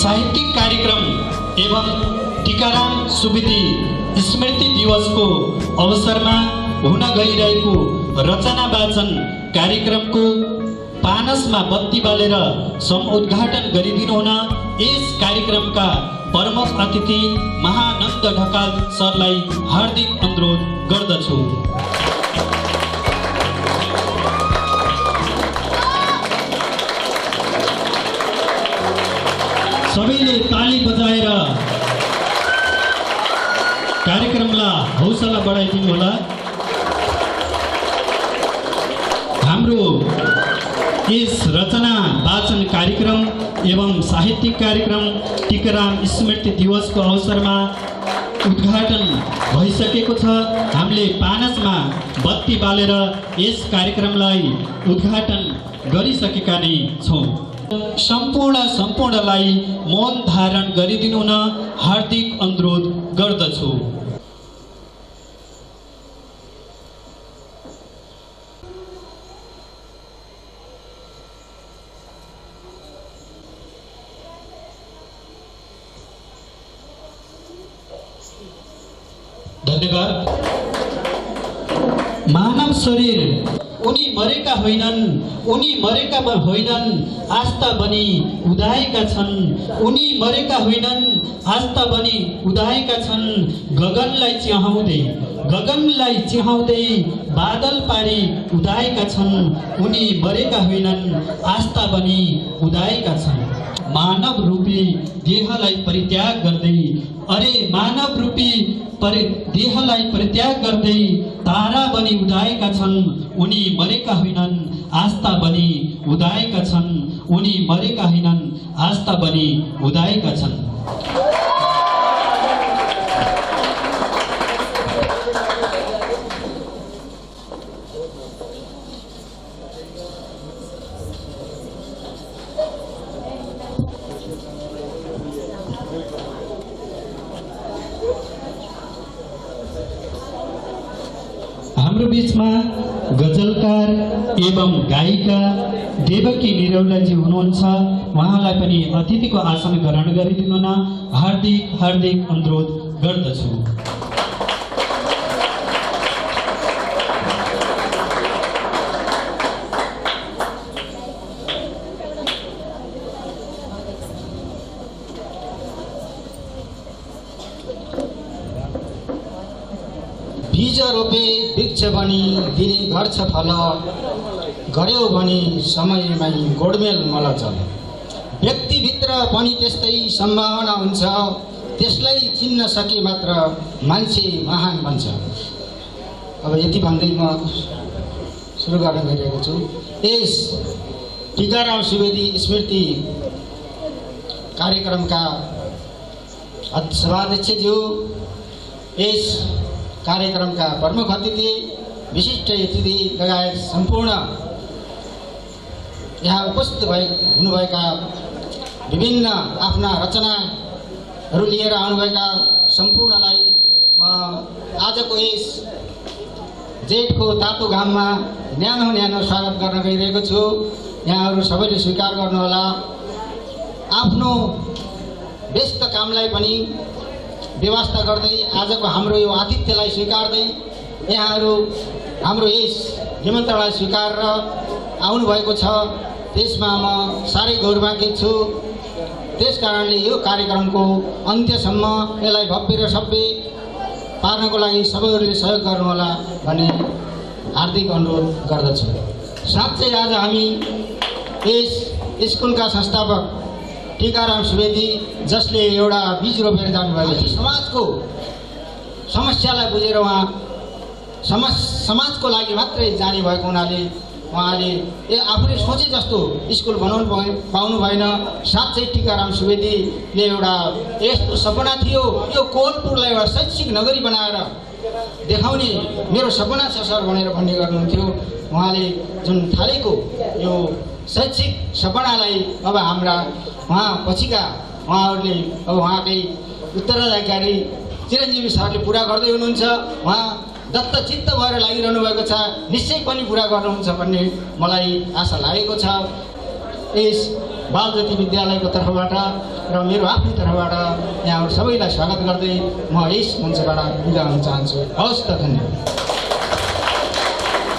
साहित्यिक कार्यक्रम एवं टीकाराम सुवेदी स्मृति दिवसको अवसरमा हुन गइरहेको रचना वाचन कार्यक्रमको पानसमा बत्ती बालेर समुद्घाटन गरिदिनु हुन यस कार्यक्रमका प्रमुख अतिथि महानन्द ढकाल सरलाई हार्दिक अनुरोध गर्दछु। सबैले ताली बजाएर कार्यक्रमलाई हौसला बढाइदिनु होला। हाम्रो यस रचना वाचन कार्यक्रम एवं साहित्यिक कार्यक्रम टीकाराम स्मृति दिवसको अवसरमा उद्घाटन भइसकेको छ। हामीले पानसमा बत्ती बालेर यस कार्यक्रमलाई उद्घाटन गरिसकेका नै छौँ। सम्पूर्णलाई मौन धारण गरिदिनु हुन हार्दिक अनुरोध गर्दछु। धन्यवाद। मानव शरीर उनी मरेका होइनन्, उनी मरेकामा होइनन्, आस्था बनी उदाएका छन्। उनी मरेका होइनन्, आस्था बनी उदाएका छन्। गगनलाई चिहाउँदै बादल पारी उदाएका छन्। उनी मरेका होइनन्, आस्था बनी उदाएका छन्। मानव रूपी देहलाई परित्याग गर्दै, मानव रूपी देहलाई परित्याग गर्दै तारा बनी उदाएका छन्। उनी मरेका होइनन्, आस्था बनी उदाएका छन्। उनी मरेका होइनन्, आस्था बनी उदाएका छन्। हाम्रो बीचमा गजलकार एवं गायिका देवकी निरौलाजी हुनुहुन्छ। उहाँलाई पनि अतिथिको आसन ग्रहण गरिदिनु न हार्दिक अनुरोध गर्दछु। बीज रोपे वृक्ष बनी दिने गर्छ फल, गर्यो भने समयमै गोडमेल मल चल। व्यक्तिभित्र पनि त्यस्तै सम्भावना हुन्छ, त्यसलाई चिन्न सके मात्र मान्छे महान बन्छ। अब यति भन्दै म सुरु गर्न गइरहेको छु। यस टीकाराम सुवेदी स्मृति कार्यक्रमका सभाध्यक्षज्यू, यस कार्यक्रमका प्रमुख अतिथि, विशिष्ट अतिथि लगायत सम्पूर्ण यहाँ उपस्थित हुनुभएका विभिन्न आफ्ना रचनाहरू लिएर आउनुभएका सम्पूर्णलाई म आजको यस जेठको तातो घाममा न्यानो स्वागत गर्न गइरहेको छु। यहाँहरू सबैले स्वीकार गर्नुहोला। आफ्नो व्यस्त कामलाई पनि व्यवस्था गर्दै आजको हाम्रो यो आतिथ्यलाई स्वीकार्दै यहाँहरू हाम्रो यस निमन्त्रणलाई स्वीकारेर आउनुभएको छ, त्यसमा म साह्रै गौरवान्वित छु। त्यस कारणले यो कार्यक्रमको अन्त्यसम्म यसलाई भव्य र सभ्य पार्नको लागि सबैहरूले सहयोग गर्नुहोला भन्ने हार्दिक अनुरोध गर्दछु। साथै आज हामी यस स्कुलका संस्थापक टीकाराम सुवेदी, जसले एउटा बीज रोपेर जानुभएको छ, समाजको समस्यालाई बुझेर उहाँ समाजको लागि मात्रै जाने भएको हुनाले उहाँले आफूले सोचे जस्तो स्कुल बनाउनु पाउनु भएन। साथै टीकाराम सुवेदीले एउटा यस्तो सपना थियो, यो कोहलपुरलाई एउटा शैक्षिक नगरी बनाएर देखाउने मेरो सपना छ सर भनेर भन्ने गर्नुहुन्थ्यो। उहाँले जुन थालेको यो शैक्षिक सपनालाई अब हाम्रा उहाँहरूले अब उहाँकै उत्तराधिकारी चिरञ्जीवी सरले पुरा गर्दै हुनुहुन्छ। उहाँ दत्तचित्त भएर लागिरहनु भएको छ, निश्चय पनि पुरा गर्नुहुन्छ भन्ने मलाई आशा लागेको छ। यस बालज्योति विद्यालयको तर्फबाट र मेरो आफ्नै तर्फबाट यहाँहरू सबैलाई स्वागत गर्दै म यस मञ्चबाट बिदा हुन चाहन्छु। हवस् त, धन्यवाद।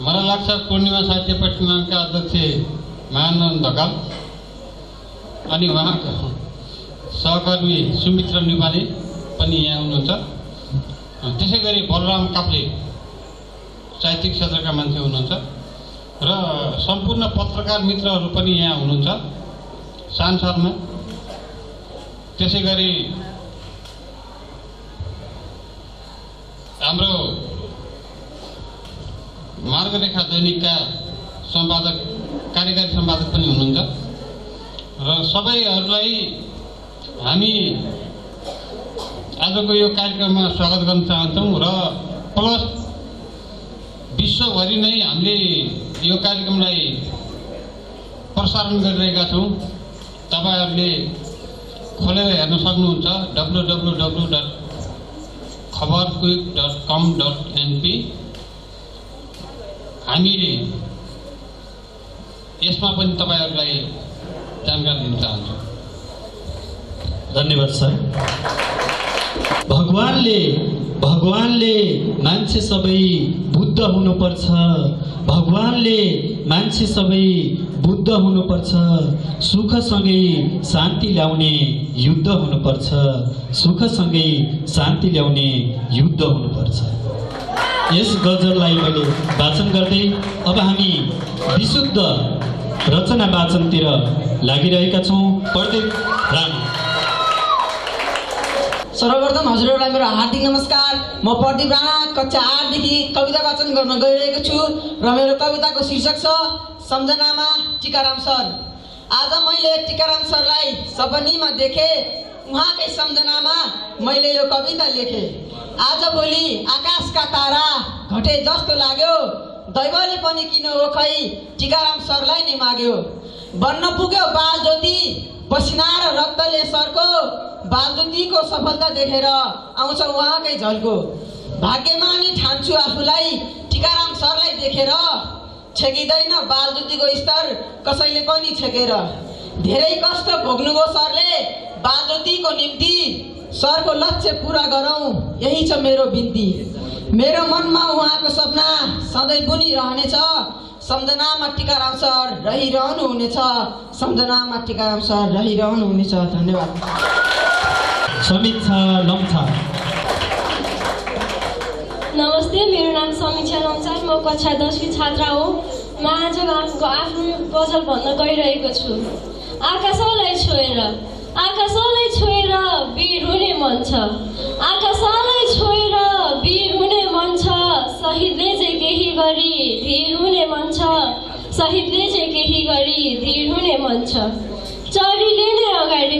मलाई लाग्छ पूर्णिमा साहित्य प्रतिष्ठानका अध्यक्ष महानन्द ढकाल अनि उहाँका सहकर्मी सुमित्र नेपाली पनि यहाँ हुनुहुन्छ। त्यसै गरी बलराम काप्ले साहित्यिक क्षेत्रका मान्छे हुनुहुन्छ र सम्पूर्ण पत्रकार मित्रहरू पनि यहाँ हुनुहुन्छ। सान शर्मा, त्यसै गरी हाम्रो मार्गरेखा दैनिकका सम्पादक कार्यकारी सम्पादक पनि हुनुहुन्छ र सबैहरूलाई हामी आजको यो कार्यक्रममा स्वागत गर्न चाहन्छौँ र प्लस विश्वभरि नै हामीले यो कार्यक्रमलाई प्रसारण गरिरहेका छौँ। तपाईहरूले खोलेर हेर्न सक्नुहुन्छ www.khabarquick.com.np। हामीले यसमा पनि तपाईहरूलाई जानकारी दिन चाहन्छौँ। धन्यवाद सर। भगवानले मान्छे सबै बुद्ध हुनुपर्छ, भगवानले मान्छे सबै बुद्ध हुनुपर्छ, सुखसँगै शान्ति ल्याउने युद्ध हुनुपर्छ, सुखसँगै शान्ति ल्याउने युद्ध हुनुपर्छ। यस गजललाई मैले वाचन गर्दै अब हामी विशुद्ध रचना वाचनतिर लागिरहेका छौँ। प्रदीप राणा। सर्वप्रथम हजुरहरूलाई मेरो हार्दिक नमस्कार। म प्रदीप राणा कक्षा 8 देखि कविता वाचन गर्न गइरहेको छु र मेरो कविताको शीर्षक छ सम्झनामा टीकाराम सर। आज मैले टीकाराम सरलाई सपनीमा देखे, उहाँकै सम्झनामा मैले यो कविता लेखे। आजभोलि आकाशका तारा घटे जस्तो लाग्यो, दैवले पनि किन हो खै टीकाराम सरलाई नै माग्यो। बन्न पुग्यो बालज्योति पसिना र रक्तले सरको, बालज्योतिको सफलता देखेर आउँछ उहाँकै झल्को। भाग्यमानी ठान्छु आफूलाई टीकाराम सरलाई देखेर, छेकिँदैन बालज्योतिको स्तर कसैले पनि छेकेर। धेरै कष्ट भोग्नुभयो सरले बालज्योतिको निम्ति, सरको लक्ष्य पुरा गरौँ यही छ मेरो बिन्ती। मेरो मनमा उहाँको सपना सधैँ बुनिरहनेछ, सम्झनामा टीकाराम सर रहिरहनु हुनेछ, सम्झनामा टीकाराम सर रहिरहनु हुनेछ। धन्यवाद। समीक्षा लम्छा। नमस्ते, मेरो नाम समीक्षा लम्छा, म कक्षा 10 की छात्रा हो। म आज आफ्नो गजल भन्न गइरहेको छु। आकाशलाई छोएर वीर हुने मन छ, आकाशलाई छोएर वीर हुने मन छ, शहीदले चाहिँ केही गरी धीर हुने मन छ, शहीदले चाहिँ केही गरी धीर हुने मन छ। चरीले नै अगाडि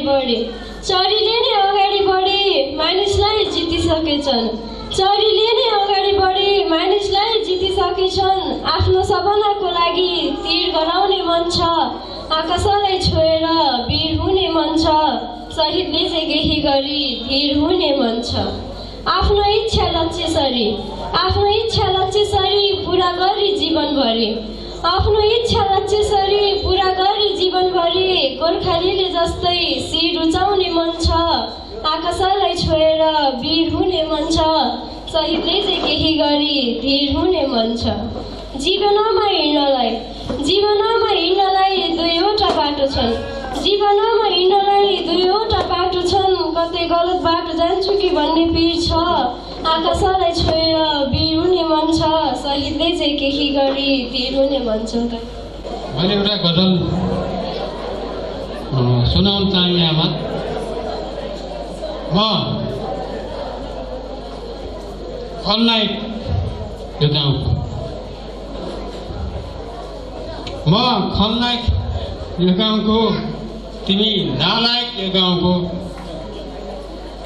बढे मानिसलाई जितिसकेछन्, चरीले नै अगाडि बढे मानिसलाई जितिसकेछन्, आफ्नो सपनाको लागि तीर गराउने मन छ, आकाशलाई छोएर वीर हुने मन छ, शहीदले चाहिँ केही गरी धीर हुने मन छ। आफ्नो इच्छा लक्ष्य सरी पुरा गरी जीवनभरि, आफ्नो इच्छा लक्ष्य सरी पुरा गरी जीवनभरि, गोर्खालीले जस्तै शिर उचाउने मन छ, आकाशलाई छोएर वीर हुने मन छ, शहीदले चाहिँ केही गरी धीर हुने मन छ। जीवनमा हिँड्नलाई दुईवटा बाटो छन्, कतै गलत बाटो जान्छु कि भन्ने पीर छ, आकाशलाई छोएर वीर हुने मन छ, शहीदले चाहिँ केही गरी धीर हुने मन छ। मैले एउटा गजल सुनाउन चाहे यहाँमा। म खलनायक यो गाउँको, तिमी नालायक यो गाउँको,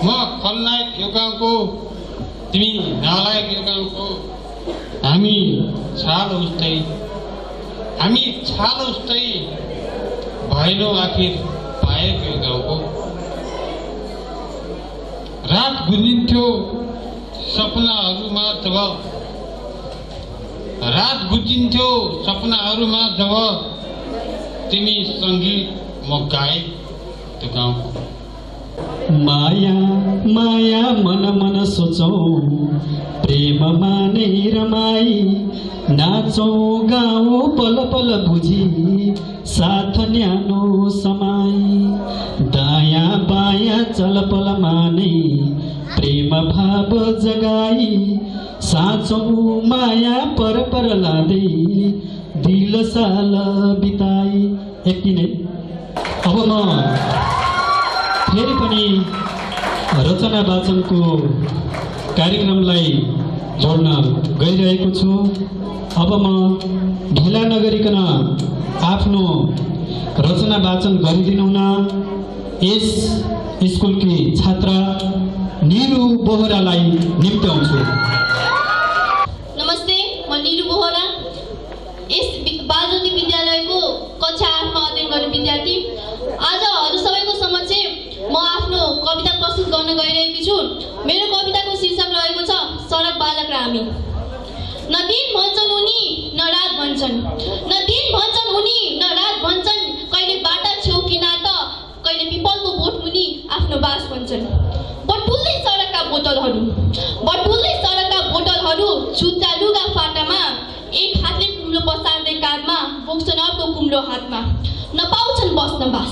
म खलनायक यो गाउँको, तिमी नालायक यो गाउँको। हामी छाल उस्तै भएनौ आखिर पाएको यो गाउँको। रात गुन्जिन्थ्यो सपनाहरूमा जब तिमी सङ्गीत म गाएँ त्यो गाउँको। माया माया मन मन सोचौँ, प्रेममा नै रमाई नाचौँ गाउँ पल पल बुझी, साथ न्यानो समाई दायाँ बायाँ चलपलमा नै प्रेम भाव जगाई, साँचौँ माया पर पर लाँदै दिल साल बिताई। यति नै। अब म फेरि पनि रचना वाचनको कार्यक्रमलाई जोड्न गइरहेको छु। अब म ढिला नगरिकन आफ्नो रचना वाचन गरिदिनु हुन यस स्कुलकी छात्रा निरु बोहरालाई निम्त्याउँछु। नमस्ते, म निरु बोहरा, यस बालज्योति विद्यालयको कक्षा 8 मा अध्ययन गर्ने विद्यार्थी। आज हजुर सबैको समक्ष म आफ्नो कविता प्रस्तुत गर्न गइरहेकी छु। मेरो कविताको शीर्षक रहेको छ सडक बालक र हामी। न दिन भन्छन् उनी न रात भन्छन्, न दिन भन्छन् उनी न रात भन्छन्, कहिले बाटा छेउ किनार त कहिले पिपलको बोट मुनि आफ्नो बास भन्छन्। बटुल्दै सडकका बोतलहरू छुट्टा लुगा फाटामा, एक हातले कुम्लो पसार्दै काँधमा, बोक्छन् अर्को कुम्लो हातमा। नपाउँछन् बस्न बास,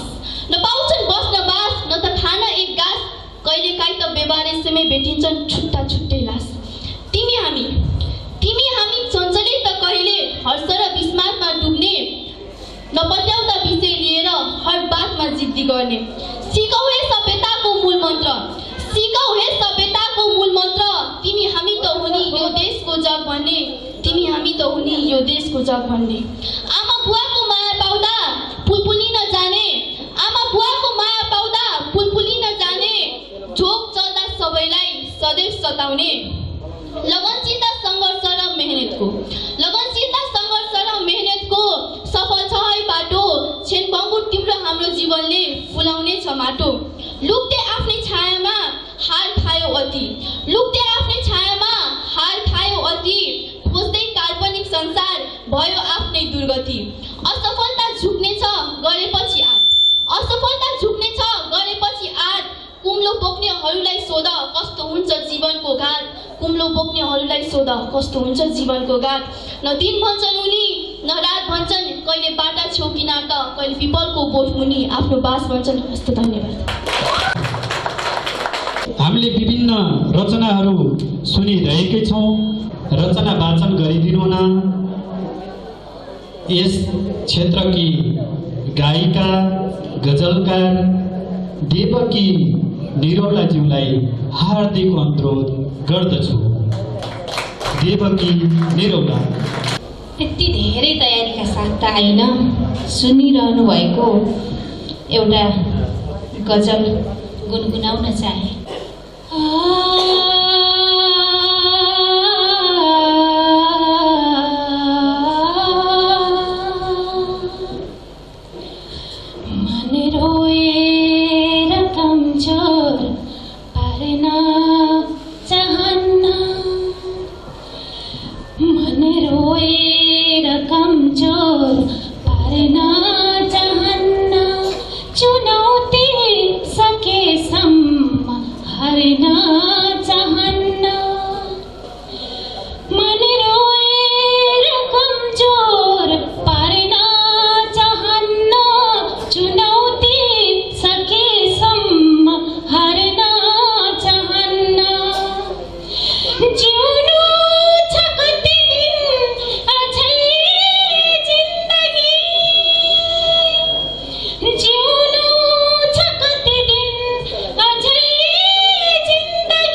न त खान एक गाँस, कहिले काहीँ त बेबारेसमै भेटिन्छन् छुट्टा छुट्टै लास। तिमी हामी चञ्चलै त कहिले हर्ष र विस्मातमा डुब्ने, नपत्याउँदा विषय लिएर हर बातमा जिद्दी गर्ने। सिकौ हे सभ्यताको मूल मन्त्र, तिमी हामी त हुने यो देशको जग भन्ने, तिमी हामी त हुने यो देशको जग भन्ने। आमा बुवाको माया पाउँदा फुलफुली नजाने, आमा बुवाको माया पाउँदा फुलफुली नजाने, झोक चल्दा सबैलाई सदैव सताउने। लगनशीलता सङ्घर्ष र मेहनतको सफल छ है बाटो, छेनभङ्गुर तिम्रो हाम्रो जीवनले फुलाउने छ माटो। लुक्दै आफ्नै छायामा हार खायो अति, खोज्दै काल्पनिक संसार भयो आफ्नै दुर्गति। असफलता झुक्नेछ गरेपछि आठ, कुम्लो बोक्नेहरूलाई सोध कस्तो हुन्छ जीवनको घाट, न दिन भन्छन् उनी न रात भन्छन्, कहिले बाटा छेउ किनार त कहिले पिपलको बोट मुनि आफ्नो बास भन्छन्। हस्त धन्यवाद। हामीले विभिन्न रचनाहरू सुनिरहेकै छौँ। रचना वाचन गरिदिनु हुन यस क्षेत्रकी गायिका गजलकार देवकी निरौलाज्यूलाई हार्दिक अनुरोध गर्दछु। देवकी निरौला। त्यति धेरै तयारीका साथ त आइन, सुनिरहनु भएको एउटा गजल गुनगुनाउन चाहे। मन रोएर कमजोर पार्न चाहन्न, मन रोएर कमजोर पार्न चाहन्न, चुनौती सकेसम्म हार्न चाहन्न। मन रोएर कमजोर पार्न चाहन्न, चुनौती सकेसम्म हार्न चाहन्न। जिउनु छ कति दिन अझै जिन्दगी, जिउनु छ कति दिन अझै जिन्दगी,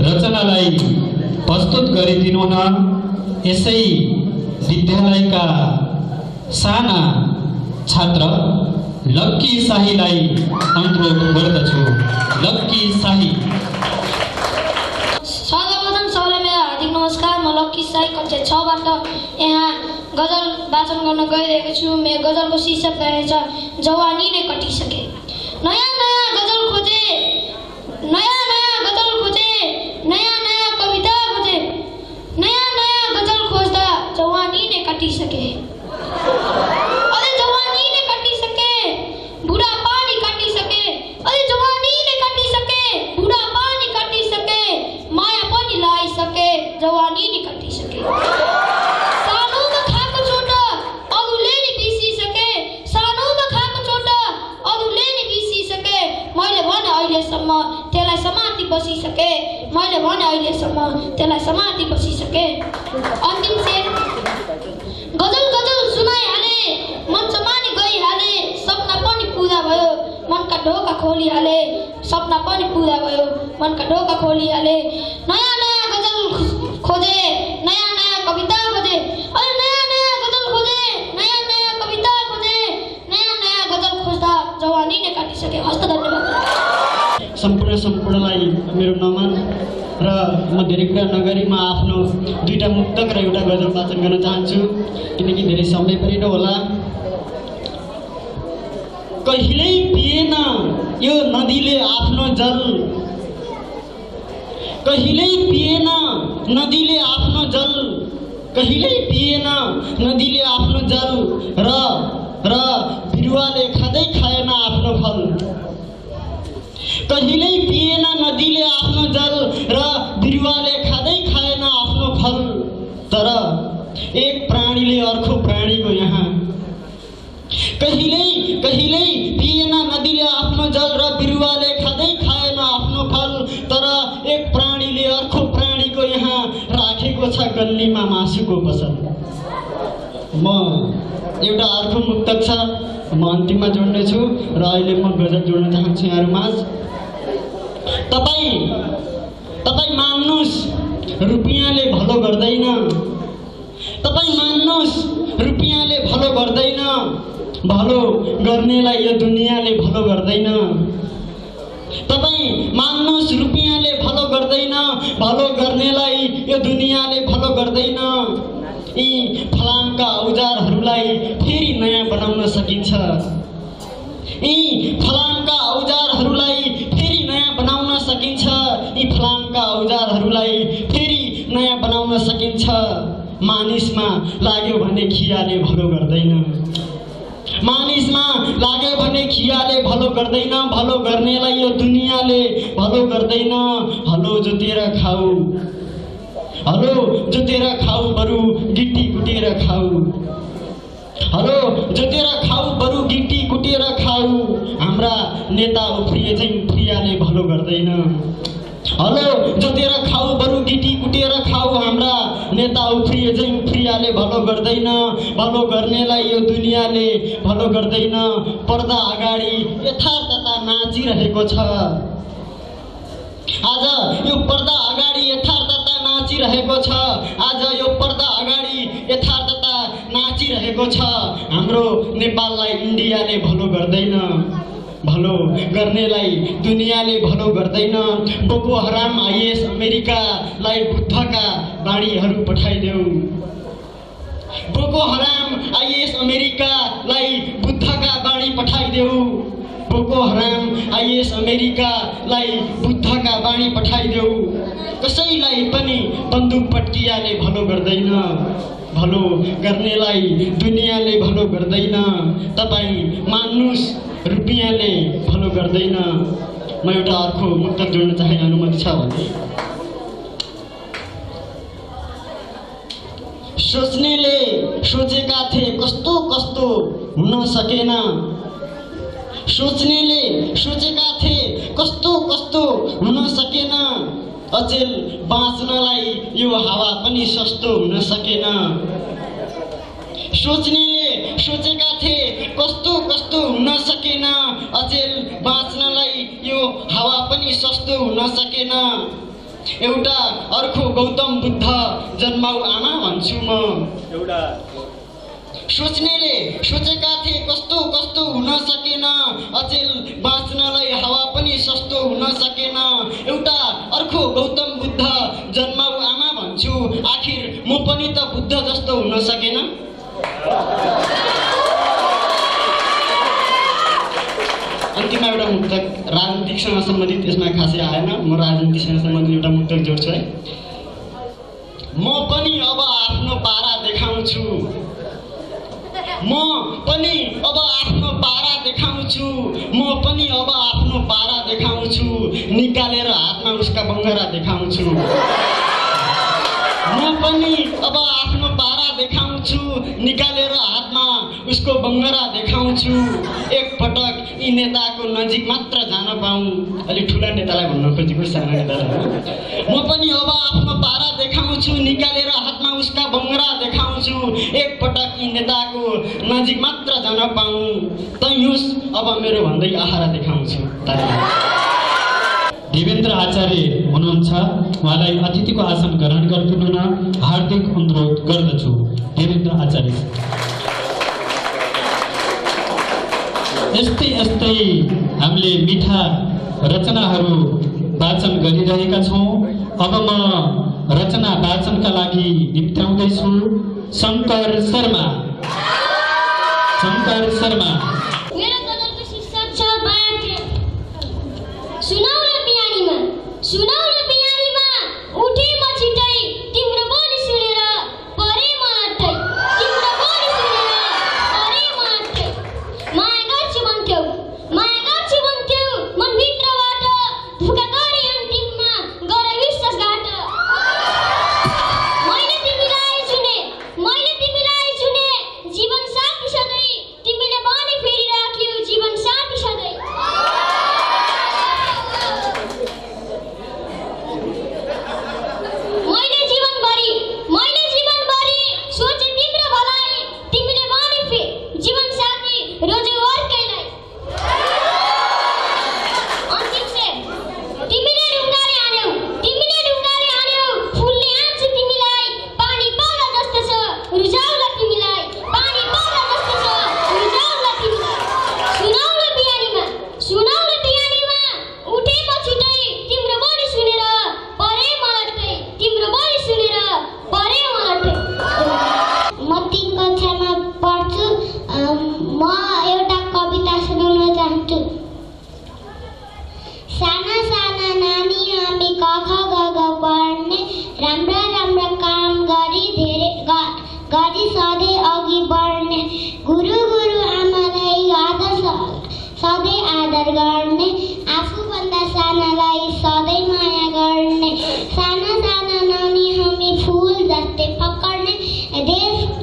रचनालाई प्रस्तुत गरिदिनु हुन यसै विद्यालयका साना छात्र लक्की शाहीलाई अनुरोध गर्दछु। लक्की शाही। सर्वप्रथम सबैलाई मेरो हार्दिक नमस्कार। म लक्की शाही कक्षा 6बाट यहाँ गजल वाचन गर्न गइरहेको छु। मेरो गजलको शीर्षक रहेछ जवानी नै कटिसके। नयाँ नयाँ गजल खोजे, नयाँ नयाँ गजल खोजे, नयाँ नयाँ कविता खोजे, नयाँ नयाँ गजल खोज्दा जवानी नै कटिसके। अरे जवानी नै कटिसके, बुढापा नि कटिसके। अरे जवानी नै कटिसके, बुढापा नि कटिसके, माया पनि लाइसके, जवानी नि कटिसके। सानोमा खाएको चोट अरूले नि बिर्सिसके, सानोमा खाएको चोट अरूले नि बिर्सिसके। मैले भने अहिलेसम्म त्यसलाई समाति बसिसके, मैले भने अहिलेसम्म त्यसलाई समाति बसिसके। अन्तिम शेर। गजल गजल सुनाइहाले, मञ्चमा नि गइहाले, सपना पनि पुरा भयो, मनका ढोका खोलिहाले, सपना पनि पुरा भयो, मनका ढोका खोलिहाले। नयाँ नयाँ गजल खोजे, नयाँ नयाँ कविता खोजे, अरे नयाँ नयाँ गजल खोजे, नयाँ नयाँ कविता खोजे, नयाँ नयाँ गजल खोज्दा जवानी नै काटिसके। हस्त धन्यवाद। सम्पूर्णलाई मेरो नमन र म धेरै कुरा नगरी म आफ्नो दुईटा मुक्तक र एउटा गजल वाचन गर्न चाहन्छु, किनकि धेरै समय पनि नहोला। कहिल्यै पिएन यो नदीले आफ्नो जल, कहिल्यै पिएन नदीले आफ्नो जल, कहिल्यै पिएन नदीले आफ्नो जल, र बिरुवाले खाँदै खाएन आफ्नो फल। कहिल्यै पिएन नदीले आफ्नो जल, र बिरुवाले खाँदै खाएन आफ्नो फल। तर एक प्राणीले अर्को प्राणीको यहाँ, कहिल्यै पिएन नदीले आफ्नो जल, र बिरुवाले खाँदै खाएन आफ्नो फल। तर एक प्राणीले अर्को प्राणीको यहाँ राखेको छ गल्लीमा मासुको पसल। म एउटा अर्को मुक्तक छ, म अन्तिममा जोड्नेछु र अहिले म गजल जोड्न चाहन्छु यहाँहरूमाझ। तपाईँ मान्नुहोस् रुपियाँले भलो गर्दैन, तपाईँ मान्नुहोस् रुपियाँले भलो गर्दैन, भलो गर्नेलाई यो दुनियाँले भलो गर्दैन। तपाईँ मान्नुहोस् रुपियाँले भलो गर्दैन, भलो गर्नेलाई यो दुनियाँले भलो गर्दैन। यी फलामका औजारहरूलाई फेरि नयाँ बनाउन सकिन्छ, यी फलामका औजारहरूलाई फेरि नयाँ बनाउन सकिन्छ, यी फलामका औजारहरूलाई फेरि नयाँ बनाउन सकिन्छ। मानिसमा लाग्यो भने खियाले भलो गर्दैन, मानिसमा लाग्यो भने खियाले भलो गर्दैन, भलो गर्नेलाई यो दुनियाँले भलो गर्दैन। हलो जोतेर खाऊ, हलो जोतेर खाऊ, बरु गिट्टी कुटेर खाऊ, हलो जोतेर खाऊ, बरु गिट्टी कुटेर खाऊ। हाम्रा नेता उफ्रिए चाहिँ उफ्रियाले भलो गर्दैन, हलो जोतेर खाऊ, बरु गिट्टी कुटेर खाऊ। हाम्रा नेता उफ्रिए चाहिँ उफ्रियाले भलो गर्दैन, भलो गर्नेलाई यो दुनियाँले भलो गर्दैन। पर्दा अगाडि यथार्थता नाचिरहेको छ, आज यो पर्दा अगाडि यथार्थता नाचिरहेको छ, आज यो पर्दा अगाडि यथार्थता नाचिरहेको छ। हाम्रो नेपाललाई इन्डियाले भलो गर्दैन, भलो गर्नेलाई दुनियाँले भलो गर्दैन। बोको हराम आइएस अमेरिकालाई बुद्धका बाणीहरू पठाइदेऊ, बोको हराम आइएस अमेरिकालाई बुद्धका बाणी पठाइदेऊ, बोको हराम आइएस अमेरिकालाई बुद्धका बाणी पठाइदेऊ। कसैलाई पनि बन्दुक पट्कियाले भलो गर्दैन, भलो गर्नेलाई दुनियाँले भलो गर्दैन। तपाईँ मान्नुहोस् रुपियाँले भलो गर्दैन। म एउटा अर्को मुक्तक जोड्न चाहे, अनुमति छ भने। सोच्नेले सोचेका थिए कस्तो कस्तो हुन सकेन, सोच्नेले सोचेका थिए कस्तो कस्तो हुन सकेन। अचेल बाँच्नलाई यो हावा पनि सस्तो हुन सकेन। सोच्नेले सोचेका थिए कस्तो कस्तो हुन सकेन, अचेल बाँच्नलाई यो हावा पनि सस्तो हुन सकेन। एउटा अर्को गौतम बुद्ध जन्माउ आमा भन्छु म। एउटा सोच्नेले सोचेका थिए कस्तो कस्तो हुन सकेन, अचेल बाँच्नलाई हावा पनि सस्तो हुन सकेन। एउटा अर्को गौतम बुद्ध जन्माउ आमा भन्छु, आखिर म पनि त बुद्ध जस्तो हुन सकेन। अन्तिममा एउटा मुक्तक राजनीतिसँग सम्बन्धित यसमा खासै आएन, म राजनीतिसँग सम्बन्धित एउटा मुक्तक जोड्छु है। म पनि अब आफ्नो पारा देखाउँछु, म पनि अब आफ्नो पारा देखाउँछु, म पनि अब आफ्नो पारा देखाउँछु, निकालेर हातमा उसका बङ्गरा देखाउँछु। म पनि अब आफ्नो पारा देखाउँछु, निकालेर हातमा उसको बङ्गरा देखाउँछु। एकपटक यी नेताको नजिक मात्र जान पाऊँ, अलिक ठुला नेतालाई भन्न खोजेको साना नेतालाई। म पनि अब आफ्नो पारा देखाउँछु, निकालेर हातमा उसका बङ्गरा देखाउँछु। एकपटक यी नेताको नजिक मात्र जान पाऊँ, तै होस् अब मेरो भन्दै आहारा देखाउँछु। देवेन्द्र आचार्य हुनुहुन्छ, उहाँलाई अतिथिको आसन ग्रहण गरिदिनु हुन हार्दिक अनुरोध गर्दछु। देवेन्द्र आचार्य। यस्तै यस्तै हामीले मिठा रचनाहरू वाचन गरिरहेका छौँ। अब म रचना वाचनका लागि निम्त्याउँदैछु शङ्कर शर्मा। शङ्कर शर्मा। मेरो गजलको शीर्षक छ बायाँ। सुनाउ न बिहानीमा, सुनाउ न बिहानीमा, उठे म छिटै तिम्रो बोली सुनेर, परे म अट्टै तिम्रो बोली सुनेर, परे म अट्टै। माया गर्छु भन्थ्यौ, माया गर्छु भन्थ्यौ, मनभित्रबाट धोका गरे अन्तिममा गरे विश्वासघात। मैले तिमीलाई चुने, मैले तिमीलाई चुने, जीवन साथी सधैँ तिमीले भने फेरि राख्यौ जीवन साथी सधैँ। मैले जीवनभरि सोचे तिम्रो भलाई, तिमीले भने जीवन साथी रोज्यौ अर्कैलाई। अन्तिम शेर। तिमीले ढुङ्गाले हान्यौ, तिमीले ढुङ्गाले हान्यौ, फुलले हान्छ तिमीलाई, पानी पर्ला जस्तो छ रुझाउला तिमीलाई, पानी पर्ला जस्तो छ रुझाउला तिमीलाई। सुनाउ न बिहानीमा, सुनाउ न बिहानीमा, उठे म छिटै तिम्रो बोली सुनेर, परे म अट्टै तिम्रो बोली सुनेर, परे म अट्टै। म 3 कक्षामा पढ्छु। म एउटा कविता सुनाउन चाहन्छु। साना साना नानी हामी क ख ग घ पढ्ने, राम्रा राम्रा काम गरी गरी सधैँ अघि बढ्ने, गुरु गुरु आमालाई सधैँ आदर गर्ने, आफूभन्दा सानालाई सधैँ माया गर्ने, साना साना नानी हामी फुल जस्तै पकड्ने,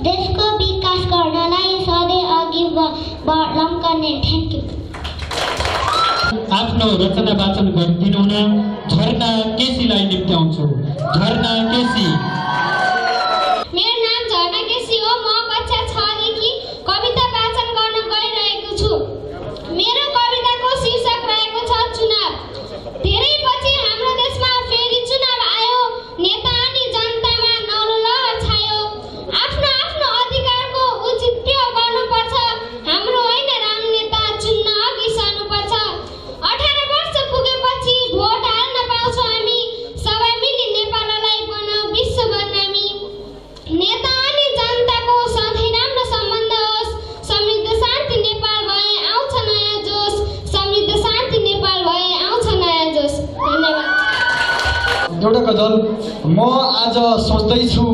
देशको विकास गर्नलाई सधैँ अघि लम्कने। Thank you. आफ्नो रचना वाचन गरिदिनु हुन झरना केसीलाई निम्त्याउँछु। झरना केसी। मेरो नाम झरना केसी हो। म कक्षा 6 देखि कविता वाचन गर्न गइरहेको छु। मेरो कविताको शीर्षक रहेको छ चुनाव। धेरै पछि हाम्रो देशमा फेरि चुनाव आयो, नेता अनि जनतामा नौलो लहर छायो। आफ्नो आफ्नो अधिकारको औचित्य गर्नुपर्छ, हाम्रो होइन राम नेता चुन्न अघि सर्नुपर्छ। 18 वर्ष पुगेपछि भोट हाल्न पाउँछौँ हामी, सबै मिली नेपाललाई बनाऊ विश्व बदनामी। नेता अनि जनताको सधैँ राम्रो सम्बन्ध होस्, समृद्ध शान्ति नेपाल भए आउँछ नयाँ जोस, समृद्ध शान्ति नेपाल भए आउँछ नयाँ जोस। धन्यवाद। एउटा गजल। म आज सोच्दैछु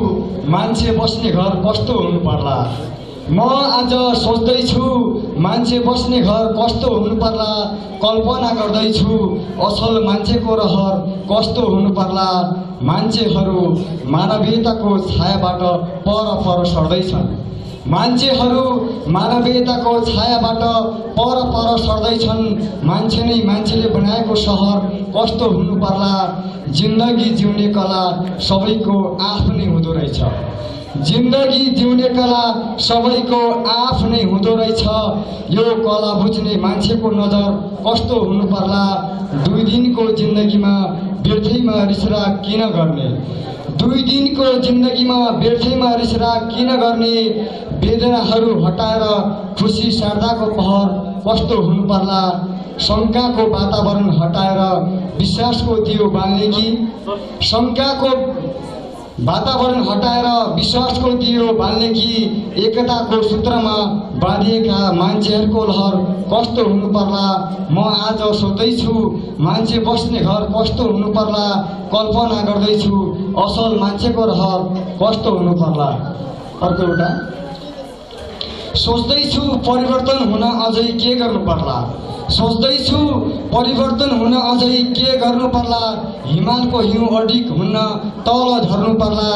मान्छे बस्ने घर कस्तो हुनु पर्ला, म आज सोच्दैछु मान्छे बस्ने घर कस्तो हुनु पर्ला, कल्पना गर्दैछु असल मान्छेको रहर कस्तो हुनु पर्ला। मान्छेहरू मानवीयताको छायाबाट पर सर्दैछन्, मान्छेहरू मानवीयताको छायाबाट पर सर्दैछन्। मान्छे नै मान्छेले बनाएको सहर कस्तो हुनु पर्ला, जिन्दगी जिउने कला सबैको आफ्नै हुँदो रहेछ। जिन्दगी जिउने कला सबैको आफ्नै हुँदो रहेछ। यो कला बुझ्ने मान्छेको नजर कस्तो हुनु पर्ला। 2 दिनको जिन्दगीमा व्यर्थैमा रिसराग किन गर्ने? 2 दिनको जिन्दगीमा व्यर्थैमा रिसराग किन गर्ने? वेदनाहरू हटाएर खुसी सार्दाको पहर कस्तो हुनु पर्ला। शङ्काको वातावरण हटाएर विश्वासको दियो बाल्ने कि? शङ्काको वातावरण हटाएर विश्वासको दियो बाल्ने कि? एकताको सूत्रमा बाँधिएका मान्छेहरूको लहर कस्तो हुनु पर्ला। म आज सोच्दैछु मान्छे बस्ने घर कस्तो हुनु पर्ला। कल्पना गर्दैछु असल मान्छेको रहर कस्तो हुनु पर्ला। अर्को एउटा सोच्दैछु परिवर्तन हुन अझै के गर्नु पर्ला। सोच्दैछु परिवर्तन हुन अझै के गर्नु पर्ला। हिमालको हिउँ अडिक हुन्न तल झर्नु पर्ला।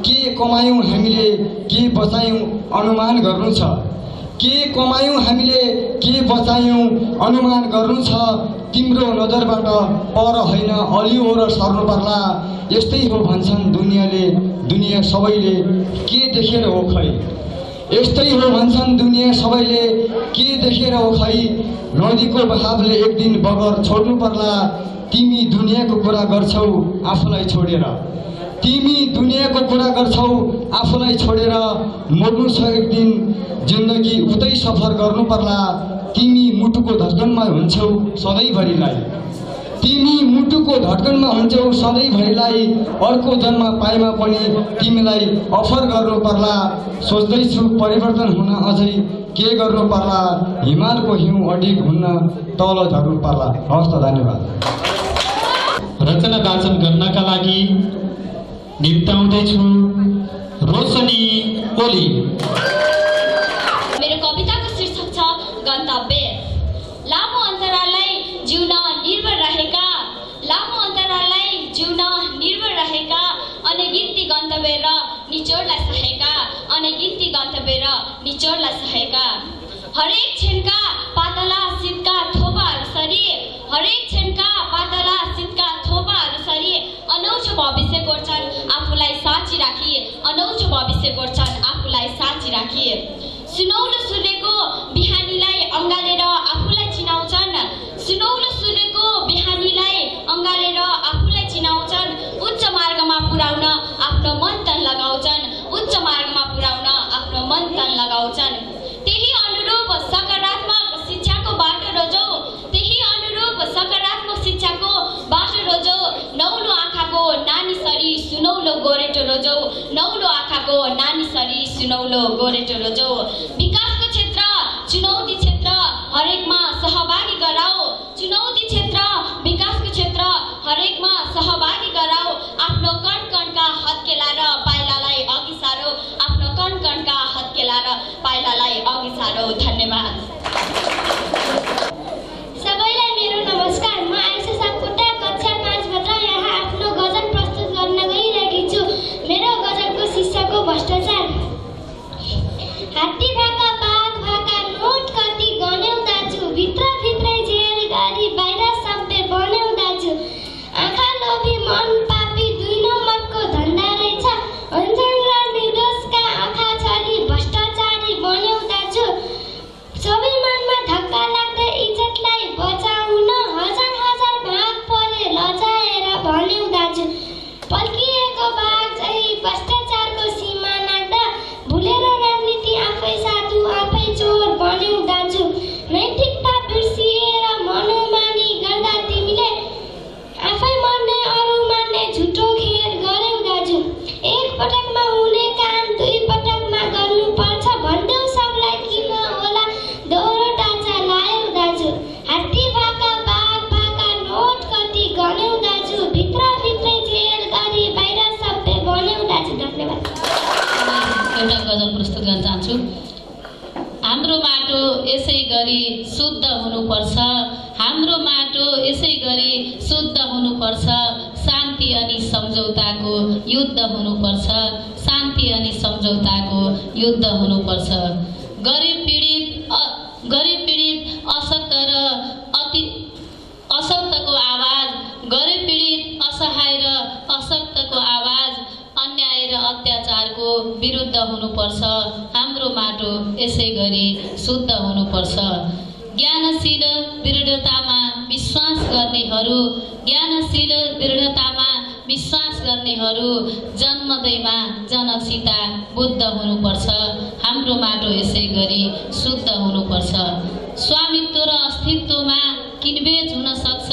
के कमायौँ हामीले के बचायौँ अनुमान गर्नु छ। के कमायौँ हामीले के बचायौँ अनुमान गर्नु छ। तिम्रो नजरबाट पर होइन अलिओर सर्नु पर्ला। यस्तै हो भन्छन् दुनियाँले, दुनियाँ सबैले के देखेर हो खै। यस्तै हो भन्छन् दुनियाँ सबैले के देखेर हो खै। नदीको बहावले एक दिन बगर छोड्नु पर्ला। तिमी दुनियाँको कुरा गर्छौ आफूलाई छोडेर। तिमी दुनियाँको कुरा गर्छौ आफूलाई छोडेर। मर्नु छ एक दिन जिन्दगी उतै सफर गर्नु पर्ला। तिमी मुटुको धड्कनमा हुन्छौ सधैँभरिलाई। तिमी मुटुको धड्कनमा हुन्छौ सधैँभरिलाई। अर्को जन्म पाएमा पनि तिमीलाई अफर गर्नु पर्ला। सोच्दैछु परिवर्तन हुन अझै के गर्नु पर्ला। हिमालको हिउँ अडिक हुन्न तल झर्नु पर्ला। हवस् त, धन्यवाद। रचना वाचन गर्नका लागि निम्ताउँदैछु रोशनी ओली। मेरो कविताको शीर्षक छ गन्तव्य। लामो अन्तराललाई जिउन निर्भर रहेका, लामो अन्तराललाई जिउन निर्भर रहेका अनगिन्ती गन्तव्य र निचोडलाई सहेका, अनगिन्ती गन्तव्य र निचोडलाई सहेका। हरेक क्षणका पातला शीतका थोपाहरू सरी, हरेक क्षणका पातला शीतका थोपाहरू सरी अनौठो भविष्य कोर्छन् आफूलाई साँची राखी, अनौठो भविष्य कोर्छन् आफूलाई साँची राखी। सुनौलो सूर्यको बिहानीलाई अँगालेर आफूलाई चिनाउँछन्, सुनौलो सूर्यको बिहानीलाई अँगालेर आफूलाई चिनाउँछन्। उच्च मार्गमा पुर्याउन आफ्नो मन तन लगाउँछन्, उच्च मार्गमा पुर्याउन आफ्नो मन तन लगाउँछन्। त्यही अनुरूप सकारात्मक शिक्षाको बाटो रोजौ, त्यही अनुरूप सकारात्मक शिक्षाको बाटो रोजौ। नौलो आँखाको नानी सरी सुनौलो गोरेटो रोजौ, नौलो आँखाको नानी सरी सुनौलो गोरेटो रोजौ। विकासको क्षेत्र चुनौती क्षेत्र हरेकमा सहभागी गराऊ, चुनौती क्षेत्र विकासको क्षेत्र हरेकमा सहभागी गराऊ। आफ्नो कण कणका हत्केला र पाइलालाई अघि सारौ, आफ्नो कण कणका हत्केला र पाइलालाई अघि सारौ। धन्यवाद। सबैलाई मेरो नमस्कार। म आइसा सापकोटा कक्षा 5बाट यहाँ आफ्नो गजल प्रस्तुत गर्न गइरहेकी छु। मेरो गजलको शीर्षक हो भ्रष्टाचार। हात्ती भाका बाघ भाका नोट कति गन्यौ दाजु, भित्रभित्रै जेल गरी बाहिर सबै बन्यौ दाजु। आँखा लोभी मन पापी 2 नम्बरको धन्दा रहेछ, अन्जान र निर्दोषका आँखा छरी भ्रष्टाचारी बन्यौ दाजु। सबै मनमा धक्का लाग्दै इज्जतलाई बचाउन हजार हजार भाग परे लजाएर भन्यौ दाजु। पल्किएको बाघ चाहिँ भ्रष्टाचारको सीमा नाग्दा भुलेर राजनीति आफै साधु आफै चोर भन्यौ दाजु। नैतिकता बिर्सिएर मनोमानी गर्दा तिमीले आफै मर्ने अरू मार्ने झुटो खेल गर्यौ दाजु। एक पटकमा हुने काम 2 पटकमा गर्नुपर्छ भन्देऊ सबलाई किन होला दोहोरो ढाँचा लायौ दाजु। हात्ती भाका बाघ भाका नोट कति गन्यौ दाजु, भित्रभित्रै जेल गरी बाहिर सबै बन्यौ दाजु। धन्यवाद। एउटा गजल प्रस्तुत गर्न चाहन्छु। हाम्रो माटो यसै गरी शुद्ध हुनुपर्छ, हाम्रो माटो यसै गरी शुद्ध हुनुपर्छ। शान्ति अनि सम्झौताको युद्ध हुनुपर्छ, शान्ति अनि सम्झौताको युद्ध हुनुपर्छ। गरिब पीडित अशक्त र अति अशक्तको आवाज, गरिब पीडित असहाय र अशक्तको आवाज अन्याय र अत्याचारको विरुद्ध हुनुपर्छ, हाम्रो माटो यसै गरी शुद्ध हुनुपर्छ। ज्ञानशील दृढतामा विश्वास गर्नेहरू, ज्ञानशील दृढतामा विश्वास गर्नेहरू जन्मदैमा जनकसिता बुद्ध हुनुपर्छ, हाम्रो माटो यसै गरी शुद्ध हुनुपर्छ। स्वामित्व र अस्तित्वमा किनबेच हुन सक्छ,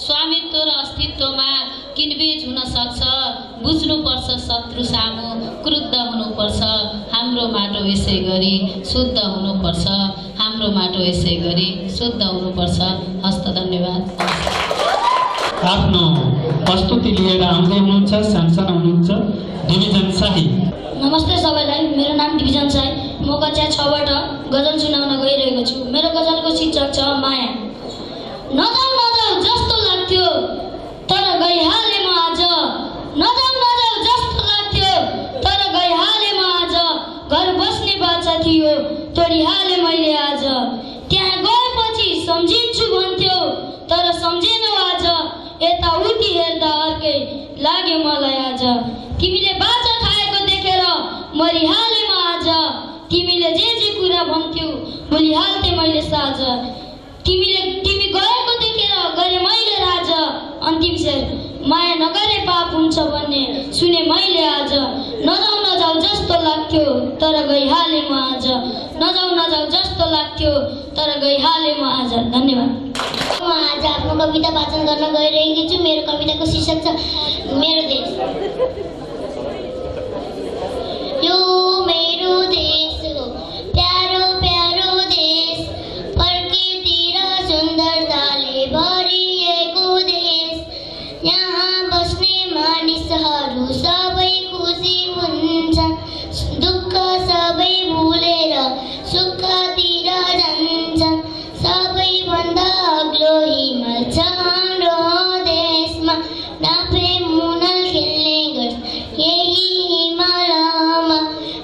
स्वामित्व र अस्तित्वमा किनबेच हुन सक्छ, बुझ्नुपर्छ शत्रु सामु क्रुद्ध हुनुपर्छ, हाम्रो माटो यसै गरी शुद्ध हुनुपर्छ, हाम्रो माटो यसै गरी शुद्ध हुनुपर्छ। हस्त धन्यवाद। आफ्नो प्रस्तुति लिएर आउँदै हुनुहुन्छ सानसाना हुनुहुन्छ डिभिजन शाही। नमस्ते सबैलाई, मेरो नाम डिभिजन शाही। म कक्षा 6बाट गजल सुनाउन गइरहेको छु। मेरो गजलको शीर्षक छ माया। नजाऊ नजाऊ जस्तो लाग्थ्यो तर गइहाले म आज, नजाऊ नजाऊ जस्तो लाग्थ्यो तर गइहाले म आज, घर बस्ने बाचा थियो तोडिहाले मैले आज, त्यहाँ गएपछि सम्झिन्छु भन्थ्यो तर सम्झेनौ आज, यताउति हेर्दा अर्कै लाग्यो मलाई आज, तिमीले बाचा खाएको देखेर मरिहाले म आज, तिमीले जे कुरा भन्थ्यौ भुलिहाल्थे मैले साझ, तिमी गएको देखेर गरे मैले राज, अन्तिम शेर माया नगरे पाप हुन्छ भन्ने सुने मैले आज, नजाऊ नजाऊ जस्तो लाग्थ्यो तर गइहाले म आज, नजाऊ नजाऊ जस्तो लाग्थ्यो तर गइहाले म आज। धन्यवाद। म आज आफ्नो कविता वाचन गर्न गइरहेकी छु। मेरो कविताको शीर्षक छ मेरो देश। यो मेरो देश हो, प्यारो प्यारो देश, प्रकृति र सुन्दरताले भरिएको देश, यहाँ बस्ने मानिसहरू सबै खुसी हुन्छन्, दुःख सबै भुलेर सुखतिर जान्छन्, सबैभन्दा अग्लो हिमाल छ हाम्रो देशमा, नाफे मुनल खेल्ने गर्छ यही हिमालयमा,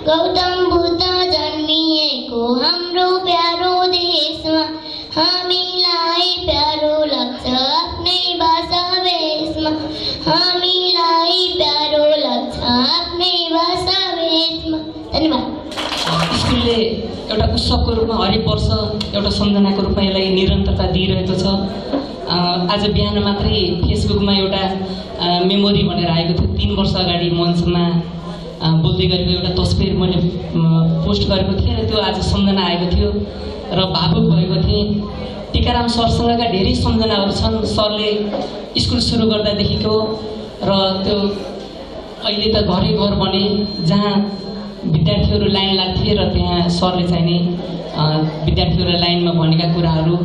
गौतम बुद्ध जन्मिएको हाम्रो प्यारो देशमा, हामीलाई प्यारो लाग्छ आफ्नै भाषा भेषमा, हामीलाई प्यारो लाग्छ आफ्नै भाषा भेषमा। धन्यवाद। स्कुलले एउटा उत्सवको रूपमा हरेक वर्ष एउटा सम्झनाको रूपमा यसलाई निरन्तरता दिइरहेको छ। आज बिहान मात्रै फेसबुकमा एउटा मेमोरी भनेर आएको थियो। 3 वर्ष अगाडि मञ्चमा बोल्दै गरेको एउटा तस्बिर मैले पोस्ट गरेको थिएँ र त्यो आज सम्झना आएको थियो र भावुक भएको थिएँ। टिकाराम सरसँगका धेरै सम्झनाहरू छन्। सरले स्कुल सुरु गर्दादेखिको र त्यो अहिले त घरै घर बने जहाँ विद्यार्थीहरू लाइन लाग्थे र त्यहाँ सरले चाहिँ नि विद्यार्थीहरूलाई लाइनमा भनेका कुराहरू,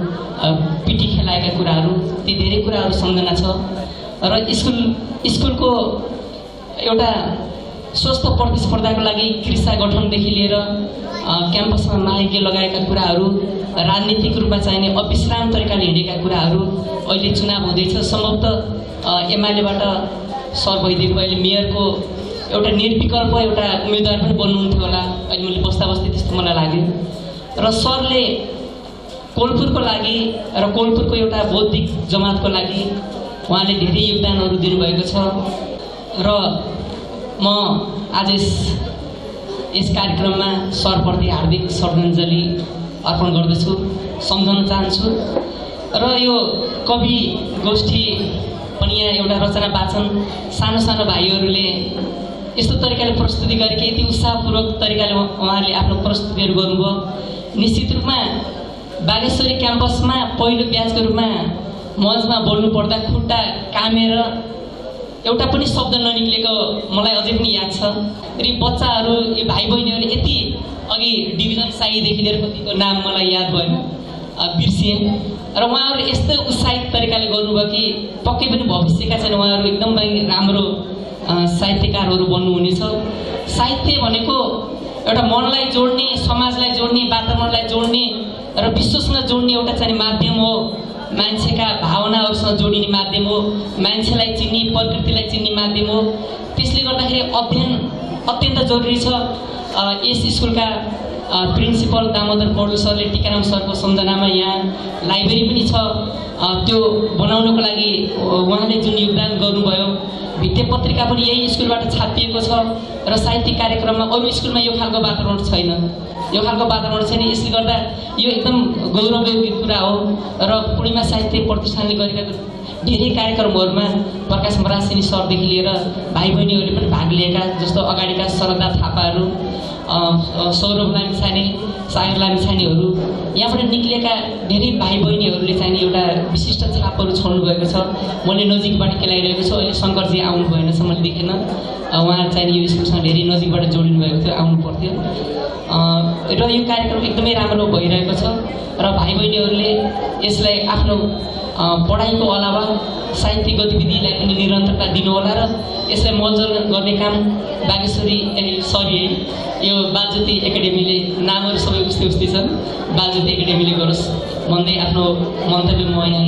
पिटी खेलाएका कुराहरू, ती धेरै कुराहरू सम्झना छ। र स्कुलको एउटा स्वस्थ प्रतिस्पर्धाको लागि क्रिसा गठनदेखि लिएर क्याम्पसमा महायज्ञ लगाएका कुराहरू, राजनीतिक रूपमा चाहिने अविश्राम तरिकाले हिँडेका कुराहरू, अहिले चुनाव हुँदैछ। सम्भवतः एमालेबाट सर भइदिएको अहिले मेयरको एउटा निर्विकल्प एउटा उम्मेदवार पनि बन्नुहुन्थ्यो होला। अहिले मैले बस्दा बस्दै त्यस्तो मलाई लाग्यो। र सरले कोलपुरको लागि र कोलपुरको एउटा बौद्धिक जमातको लागि उहाँले धेरै योगदानहरू दिनुभएको छ र म आज यस कार्यक्रममा सरप्रति हार्दिक श्रद्धाञ्जली अर्पण गर्दछु, सम्झन चाहन्छु। र यो कवि गोष्ठी पनि यहाँ एउटा रचना वाचन सानो सानो भाइहरूले यस्तो तरिकाले प्रस्तुति गरेको, यति उत्साहपूर्वक तरिकाले उहाँहरूले आफ्नो प्रस्तुतिहरू गर्नुभयो। निश्चित रूपमा बागेश्वरी क्याम्पसमा पहिलो ब्याचको रूपमा मञ्चमा बोल्नु पर्दा खुट्टा कामेर एउटा पनि शब्द ननिक्लेको मलाई अझै पनि याद छ। र बच्चाहरू, यो भाइ बहिनीहरू यति अघि डिभिजन शाहीदेखि लिएर कतिको नाम मलाई याद भयो, बिर्सिएँ। र उहाँहरू यस्तो उत्साहित तरिकाले गर्नुभयो कि पक्कै पनि भविष्यका चाहिँ उहाँहरू एकदमै राम्रो साहित्यकारहरू बन्नुहुनेछ। साहित्य भनेको एउटा मनलाई जोड्ने, समाजलाई जोड्ने, वातावरणलाई जोड्ने र विश्वसँग जोड्ने एउटा चाहिँ माध्यम हो। मान्छेका भावनाहरूसँग जोडिने माध्यम हो, मान्छेलाई चिन्ने, प्रकृतिलाई चिन्ने माध्यम हो। त्यसले गर्दाखेरि अध्ययन अत्यन्त जरुरी छ। यस स्कुलका प्रिन्सिपल दामोदर पौडेल सरले टिकाराम सरको सम्झनामा यहाँ लाइब्रेरी पनि छ, त्यो बनाउनको लागि उहाँले जुन योगदान गर्नुभयो, भित्ते पत्रिका पनि यही स्कुलबाट छापिएको छ र साहित्यिक कार्यक्रममा अरू स्कुलमा यो खालको वातावरण छैन। यो खालको वातावरण छैन, यसले गर्दा यो एकदम गौरवयोग्य कुरा हो। र पूर्णिमा साहित्य प्रतिष्ठानले गरेका धेरै कार्यक्रमहरूमा प्रकाश मरासिनी सरदेखि लिएर भाइ बहिनीहरूले पनि भाग लिएका, जस्तो अगाडिका सरदा थापाहरू, सौरभ लामिछाने, सागर लामिछानेहरू, यहाँबाट निक्लेका धेरै भाइ बहिनीहरूले चाहिँ एउटा विशिष्ट छापहरू छोड्नु भएको छ। मैले नजिकबाट केलाइरहेको छु। अहिले शङ्करजी आउनु भएन छ, मैले देखेन। उहाँ चाहिँ यो स्कुलसँग धेरै नजिकबाट जोडिनु भएको थियो, आउनु पर्थ्यो। र यो कार्यक्रम एकदमै राम्रो भइरहेको छ र भाइ बहिनीहरूले यसलाई आफ्नो पढाइको अलावा साहित्यिक गतिविधिलाई पनि निरन्तरता दिनुहोला र यसलाई मजल गर्ने काम बागेश्वरी सरी है यो बालज्योति एकाडेमीले, नामहरू सबै उस्तै उस्तै छन्, बालज्योति एकाडेमीले गरोस् भन्दै आफ्नो मन्तव्य म यहाँ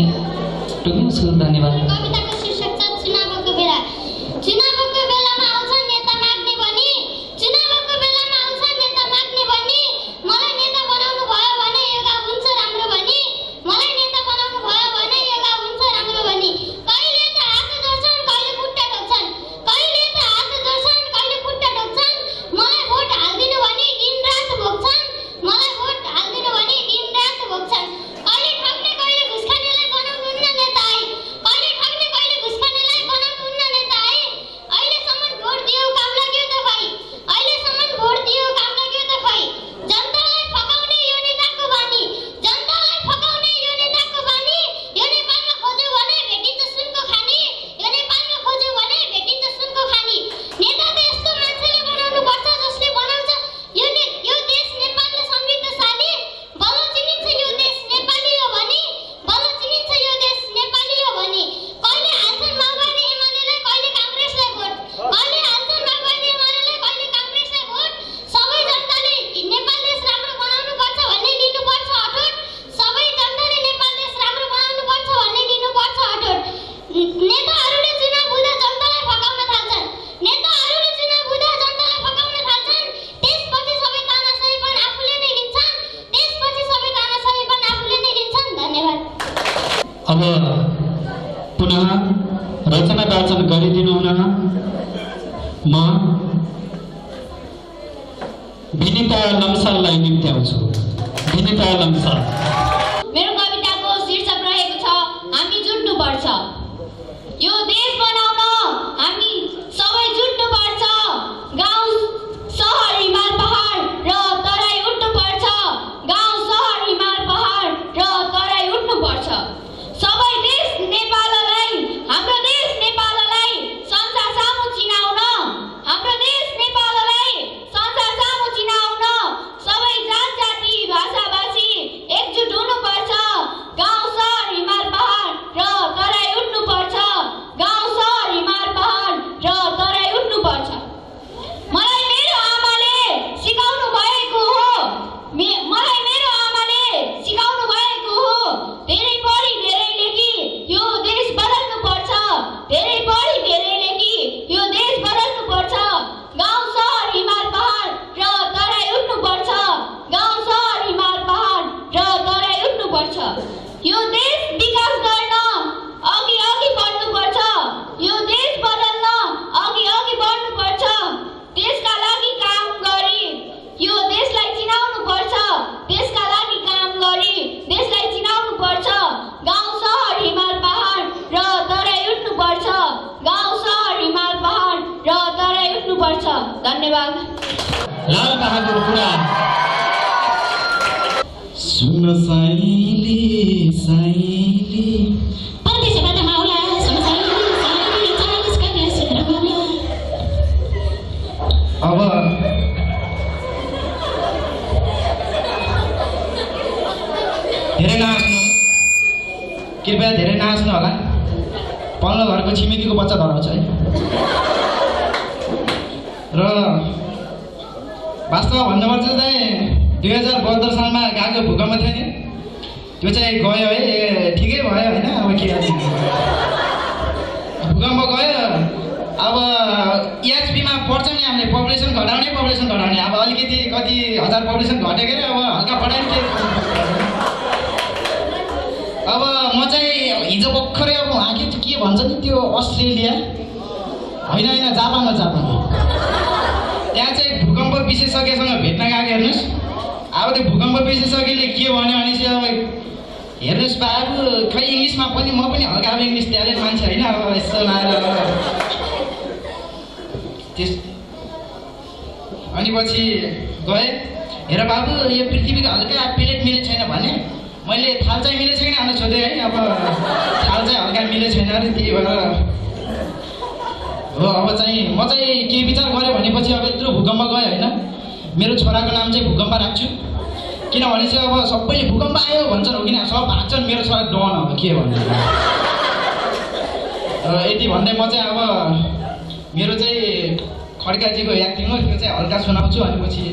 टुङ्ग्याउँछु। धन्यवाद। कविताको शीर्षक छ चुनावको बेला। चुनावको बेलामा आउँछ नेता माग्ने भनी, चुनावको बेलामा आउँछ नेता माग्ने भनी, मलाई नेता बनाउनु भयो भने योगा हुन्छ राम्रो भनी, मलाई नेता बनाउनु भयो भने योगा हुन्छ राम्रो भनी, कहिले त हात जोड्छन् कहिले खुट्टा ढोक्छन्, कहिले त हात जोड्छन् कहिले खुट्टा ढोक्छन्, मलाई भोट हाल्दिनु भनी दिनरात भोग्छन्, मलाई भोट हाल्दिनु भनी दिनरात भोग्छन्, कहिले ठग्ने कहिले घुस खानेलाई बनाउनुहुन्न नेता है, कहिले ठग्ने कहिले घुस खानेलाई बनाउनुहुन्न नेता है, अहिलेसम्म भोट दियो काम लाग्यो त खै, अहिलेसम्म भोट दियो काम लाग्यो त खै, जनतालाई फकाउने यो नेताको बानी, जनतालाई फकाउने यो नेताको बानी, यो नेपालमा खोज्यो भने भेटिन्छ सुनको खानी, यो नेपालमा खोज्यो भने भेटिन्छ सुनको खानी, नेता त यस्तो मान्छेले बनाउनु पर्छ जसले बनाउँछ यो देश नेपालले समृद्धशाली, बल्ल चिनिन्छ यो देश नेपाली हो भनी, बल्ल चिनिन्छ यो देश नेपाली हो भनी, कहिले हाल्छन् माओवादी एमालेलाई कहिले काङ्ग्रेसलाई भोट, कहिले हाल्छन् माओवादी एमालेलाई कहिले काङ्ग्रेसलाई भोट, सबै जनताले नेपाल देश राम्रो बनाउनु पर्छ भन्ने लिनुपर्छ अठोट, सबै जनताले नेपाल देश राम्रो बनाउनु पर्छ भन्ने लिनुपर्छ अठोट, नेताहरूले चुनाव हुँदा जनतालाई फकाउन थाल्छन्, नेताहरूले चुनाव हुँदा जनतालाई फकाउन थाल्छन्, त्यसपछि सबै तानाशाही पनि आफूले नै लिन्छन्, त्यसपछि सबै तानाशाही पनि आफूले नै लिन्छन्। धन्यवाद। अब पुनः रचना वाचन गरिदिनु हुन म विनिता लम्साललाई निम्त्याउँछु। विनिता लम्साल। मेरो कविताको शीर्षक रहेको छ हामी जुट्नुपर्छ। यो देश बनाउन हामी सबै जुट्नुपर्छ, गाउँ सहर हिमाल पहाड र तराई उठ्नुपर्छ, गाउँ सहर हिमाल पहाड र तराई उठ्नुपर्छ, सबै देश नेपाललाई, हाम्रो देश नेपाललाई संसार सामु चिनाउन, हाम्रो देश नेपाललाई संसार सामु चिनाउन, सबै जात जाति भाषा भाषी एकजुट हुनुपर्छ, गाउँ सहर हिमाल पहाड र तराई उठ्नुपर्छ, गाउँ सहर हिमाल पहाड र तराई उठ्नुपर्छ। मलाई मेरो आमाले सिकाउनु भएको हो, मलाई मेरो आमाले सिकाउनु भएको हो, धेरै पढी धेरै लेखी यो देश बदल्नु पर्छ, धेरै पढी धेरै लेखी यो देश बदल्नु पर्छ, गाउँ सहर हिमाल पहाड र तराई उठ्नुपर्छ, गाउँ सहर हिमाल पहाड र तराई उठ्नुपर्छ, यो देश विकास गर्न अघि अघि बढ्नुपर्छ, यो देश बदल्न अघि अघि बढ्नुपर्छ, देशका लागि काम गरी यो देशलाई चिनाउनु पर्छ, देशका लागि काम गरी देशलाई चिनाउनु पर्छ, गाउँ सहर हिमाल पहाड र तराई उठ्नुपर्छ, गाउँ सहर हिमाल पहाड र तराई उठ्नुपर्छ। धन्यवाद। लाल बहादुर पुरा। सुन साइली साइली परदेशबाट माउला समसाइली साइली 40 कन्या क्षेत्रको। अब धेरै नहाँस्नु, कृपया धेरै नहाँस्नु होला, पल्लो घरको छिमेकीको बच्चा धराउँछ है। र वास्तवमा भन्नुपर्छ चाहिँ 2072 सालमा गएको भूकम्प थियो नि, त्यो चाहिँ गयो है, ठिकै भयो होइन। अब के भूकम्प गयो, अब EHP-मा पर्छ नि हामीले पपुलेसन घटाउने, अब अलिकति कति हजार पपुलेसन घटेको अरे, अब हल्का बढायो के। अब म चाहिँ हिजो भर्खरै अब उहाँ के भन्छ नि त्यो अस्ट्रेलिया होइन होइन जापान हो जापान। त्यहाँ चाहिँ भूकम्प विशेषज्ञसँग भेट्न गएको हेर्नुहोस्। अब त्यो भूकम्प विशेषज्ञले के भन्यो भने चाहिँ अब हेर्नुहोस् बाबु खै इङ्ग्लिसमा पनि म पनि हल्का अब इङ्ग्लिस ट्यालेन्ट मान्छे होइन अब यसो लाएर त्यस अनि पछि गएँ हेर बाबु यो पृथ्वीको हल्का प्लेट मिलेको छैन भने मैले थाल चाहिँ मिलेको छैन भनेर सोधेँ है। अब थाल चाहिँ हल्का मिलेको छैन अरे त्यही भएर हो अब चाहिँ म चाहिँ के विचार गरेँ भनेपछि अब यत्रो भूकम्प गयो होइन मेरो छोराको नाम चाहिँ भूकम्प राख्छु किनभने चाहिँ अब सबैले भूकम्प आयो भन्छन् हो किन सब भाग्छन् मेरो छोरा डन अब के भन्नु यति भन्दै म चाहिँ अब मेरो चाहिँ खड्काजीको एक्टिङ हो त्यो चाहिँ हल्का सुनाउँछु अनि पछि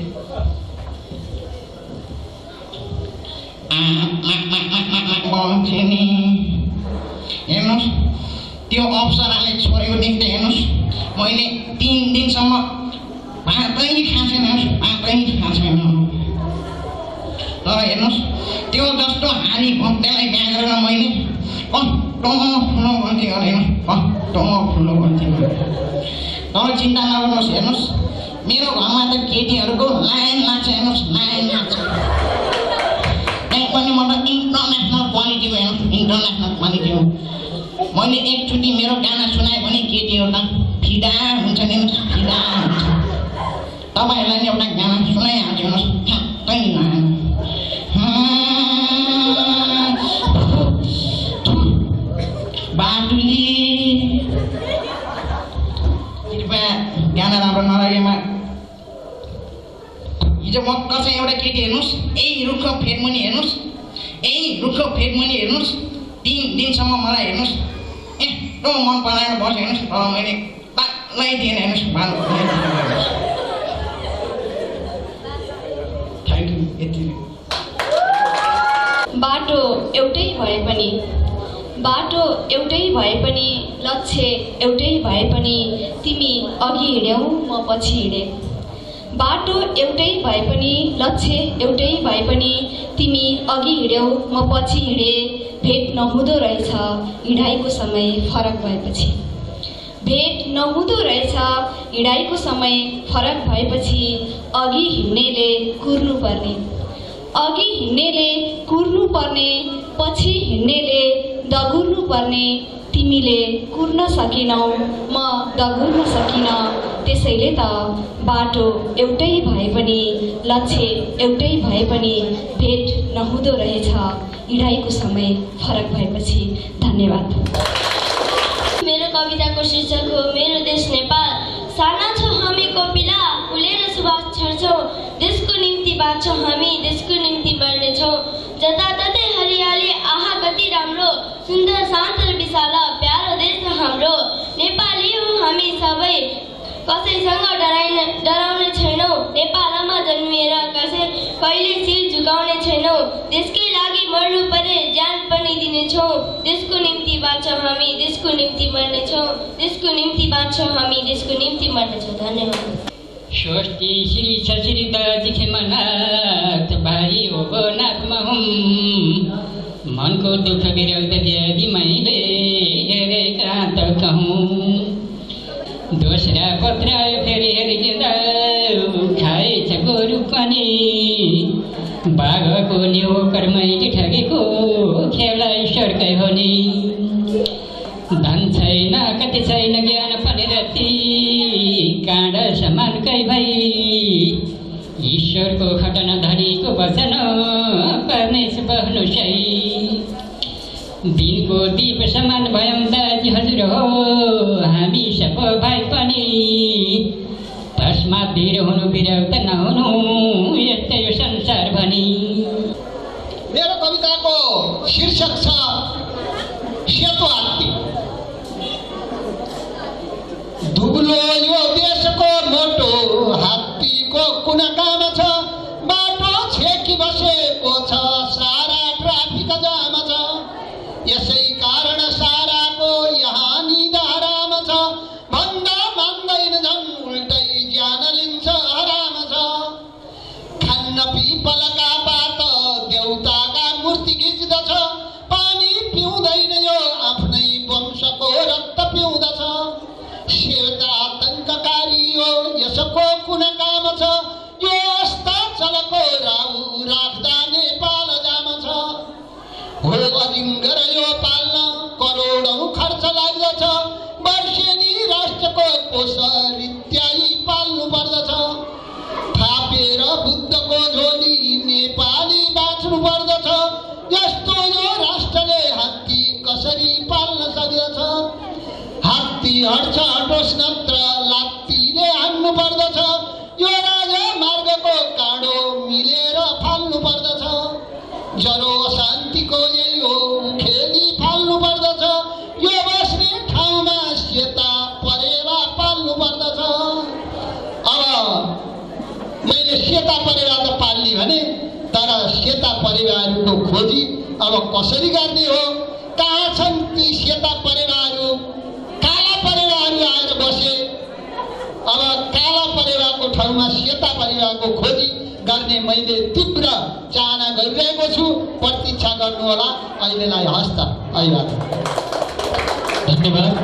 हेर्नुहोस् त्यो अप्सराले छोडेको देख्दै हेर्नुहोस् मैले 3 दिनसम्म भातै खाएको छैन भातै खाएको छैन तर हेर्नुहोस् त्यो जस्तो हानी भक्तलाई बिहा गरेर मैले कस्तो ठुलो गन्थेँ अरे कस्तो ठुलो गन्थेँ तर चिन्ता नगर्नुहोस् हेर्नुहोस् मेरो घरमा त केटीहरूको लाइन लाग्छ हेर्नुहोस् लाइन लाग्छ त्यही पनि म त इन्टरनेसनल क्वालिटीको हेर्नुहोस् इन्टरनेसनल क्वालिटी हो मैले एकचोटि मेरो गाना सुनाएँ भने केटीहरू त फिदा हुन्छ नि फिदा हुन्छ तपाईँहरूलाई एउटा गाना सुनाइहाल्छु हेर्नुहोस् ठ्याक्कै बाटुली कृपया गाना राम्रो नलागेमा हिजो म कसै एउटा केटी हेर्नुहोस् यही रुखको फेदमुनि हेर्नुहोस् यही रुखको फेदमुनि हेर्नुहोस् 3 दिनसम्म मलाई हेर्नुहोस् यस्तो मन पराएर बस हेर्नुहोस् तर मैले बालै दिएन हेर्नुहोस् थ्याङ्क यू यति बाटो एउटै भए पनि लक्ष्य एउटै भए पनि तिमी अघि हिँड्यौ म पछि हिँडे बाटो एउटै भए पनि लक्ष्य एउटै भए पनि तिमी अघि हिँड्यौ म पछि हिँडे भेट नहुँदो रहेछ हिँडाइको समय फरक भएपछि भेट नहुँदो रहेछ हिँडाइको समय फरक भएपछि अघि हिँड्नेले कुर्नु पर्ने पछि हिँड्नेले दगुर्नु पर्ने तिमीले कुर्न सकेनौ म दगुर्न सकिन त्यसैले त बाटो एउटै भए पनि लक्ष्य एउटै भए पनि भेट नहुँदो रहेछ हिँडाइको समय फरक भएपछि। धन्यवाद। मेरो कविताको शीर्षक हो मेरो देश नेपाल। साना छौँ हामी कोपिला फुलेर सुवास छर्छौँ देशको निम्ति बाँच्छौँ हामी देशको निम्ति बढ्नेछौँ जताततै हरियाली आहा कति राम्रो सुन्दर शान्त र विशाल प्यारो देश हाम्रो नेपाली हौँ हामी सबै कसैसँग डराउने छैनौँ नेपालमा जन्मिएर कहिले शिर झुकाउने छैनौँ देशकै लागि मर्नु परे ज्यान पनि दिनेछौँ देशको निम्ति बाँच्छौँ हामी देशको निम्ति मर्नेछौँ देशको निम्ति बाँच्छौँ हामी देशको निम्ति मर्नेछौँ। धन्यवाद। स्वस्ति श्री सचरित जिखेमनाथ भाइ हो नाथमा हुँ मनको दुःख विरक्त त्यति मैले हेरेका त कहूँ दोस्रा पत्र आयो फेरि हेरिदिँदा खाएछ गोरु पनि बाघको न्यु कर्मैले ठगेको खेलाई सर्कै हो नि धन छैन कति छैन ज्ञान पनि रति काँड समानकै भई ईश्वरको खटन धनीको वचन परमेश बहनु सही दिनको दीप समान भयौँ दाजी हजुर हो हामी सब भाइ पनि तस्मात् धीर हुनु विरक्त नहुनु यस्तै यो संसार भनी। मेरो कविताको शीर्षक छ सेतो हात्ती। दुब्लो यो देशको मोटो हात्तीको कुन काम छ बाटो छेकी बसेको छ सारा ट्राफिक जाम छ यसै कारण साराको यहाँ निद हराम छ भन्दा मान्दैन झन् उल्टै ज्यान लिन्छ हराम छ खान्न पिपलका पात देउताका मूर्ति खिच्दछ पानी पिउँदैन यो आफ्नै वंशको रक्त पिउँदछ सेता आतङ्ककारी हो यसको कुन काम छ यो यस्ता चलको राउ राख्दा नेपाल जाम छ हो अजिङ्गर यो पाल्न करोडौँ खर्च लाग्दछ वर्षेनी राष्ट्रको कोष इत्यादि पाल्नु पर्दछ थापेर बुद्धको झोली नेपाली बाँच्नु पर्दछ यस्तो यो राष्ट्रले हात्ती कसरी पाल्न सक्दछ हात्ती हट्छ हटोस् नत्र लात्तीले हान्नु पर्दछ यो राजमार्गको काँडो मिलेर फाल्नु पर्दछ जरो शान्तिको यही हो खेली फाल्नु पर्दछ यो बस्ने ठाउँमा सेता परेवा पाल्नु पर्दछ अब मैले सेता परेवा त पाल्ने भने तर सेता परेवाहरूको खोजी अब कसरी गर्ने हो कहाँ छन् ती सेता परेवाहरू काला परेवाहरू आएर बसे अब काला परेवाको ठाउँमा सेता परेवाको खोजी गर्ने मैले तीव्र चाहना गरिरहेको छु प्रतीक्षा गर्नुहोला अहिलेलाई हस्त अहिले धन्यवाद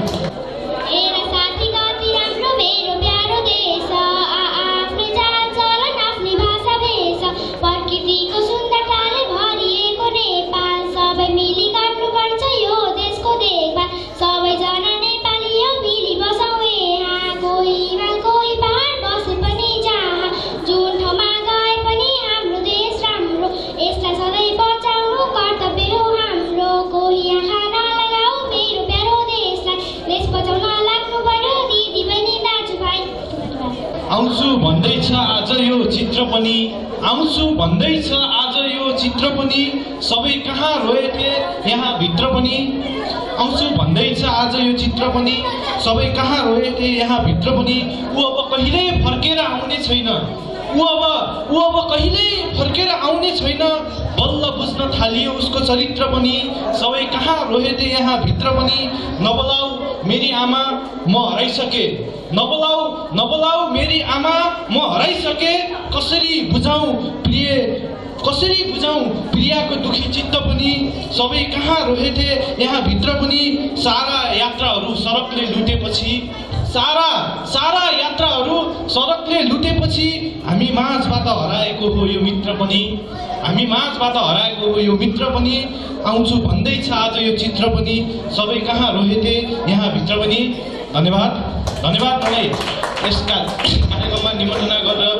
प्रकृतिको सुन्दरताले भरिएको नेपाल सबै मिली गर्नुपर्छ यो देशको देखभाल सबैजना नेपाली यो मिली बसौँ यहाँ कोहीमा कोही पहाड बसे पनि जहाँ जुन ठाउँमा गए पनि हाम्रो देश राम्रो यसलाई सधैँ बचाउनु कर्तव्य हो हाम्रो कोही आँखा नलगाऊ मेरो प्यारो देशलाई देश बचाउन लाग्नु पर्यो दिदी बहिनी दाजुभाइ आउँछु भन्दैछ आज यो चित्र पनि आउँछु भन्दैछ आज यो चित्र पनि सबै कहाँ रोएथे यहाँ भित्र पनि आउँछु भन्दैछ आज यो चित्र पनि सबै कहाँ रोएथे यहाँ भित्र पनि ऊ अब कहिल्यै फर्केर आउने छैन ऊ अब कहिल्यै फर्केर आउने छैन बल्ल बुझ्न थालियो उसको चरित्र पनि सबै कहाँ रोएथे यहाँ भित्र पनि नबोलाऊ मेरी आमा म हराइसके नबोलाऊ मेरी आमा म हराइसके कसरी बुझाउँ प्रियाको दुखी चित्त पनि सबै कहाँ रोएथे यहाँ भित्र पनि सारा यात्राहरू सडकले लुटेपछि हामी माझबाट हराएको हो यो मित्र पनि आउँछु भन्दैछ आज यो चित्र पनि सबै कहाँ रोएथे यहाँ भित्र पनि धन्यवाद मलाई यसका कार्यक्रममा निमन्त्रणा गरेर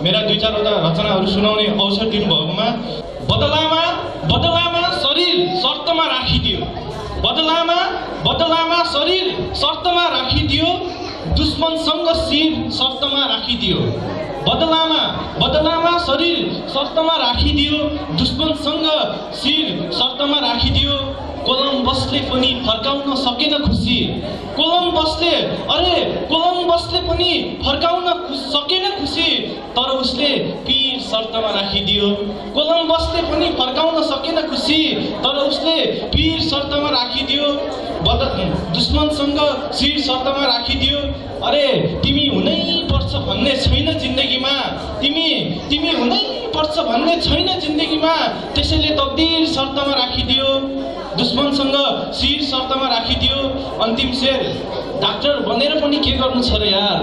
मेरा 2-4वटा रचनाहरू सुनाउने अवसर दिनुभएकोमा बदलामा शरीर शर्तमा राखिदियो दुश्मनसँग शिर शर्तमा राखिदियो बदलामा शरीर शर्तमा राखिदियो दुश्मनसँग शिर शर्तमा राखिदियो कोलम्बसले पनि फर्काउन सकेन खुसी कोलम्बसले पनि फर्काउन सकेन खुसी तर उसले पीर शर्तमा राखिदियो दुश्मनसँग शिर शर्तमा राखिदियो अरे तिमी हुनै पर्छ भन्ने छैन जिन्दगीमा त्यसैले तकदीर शर्तमा राखिदियो दुश्मनसँग शिर शर्तमा राखिदियो अन्तिम शेर डाक्टर बनेर पनि के गर्नु छ र यार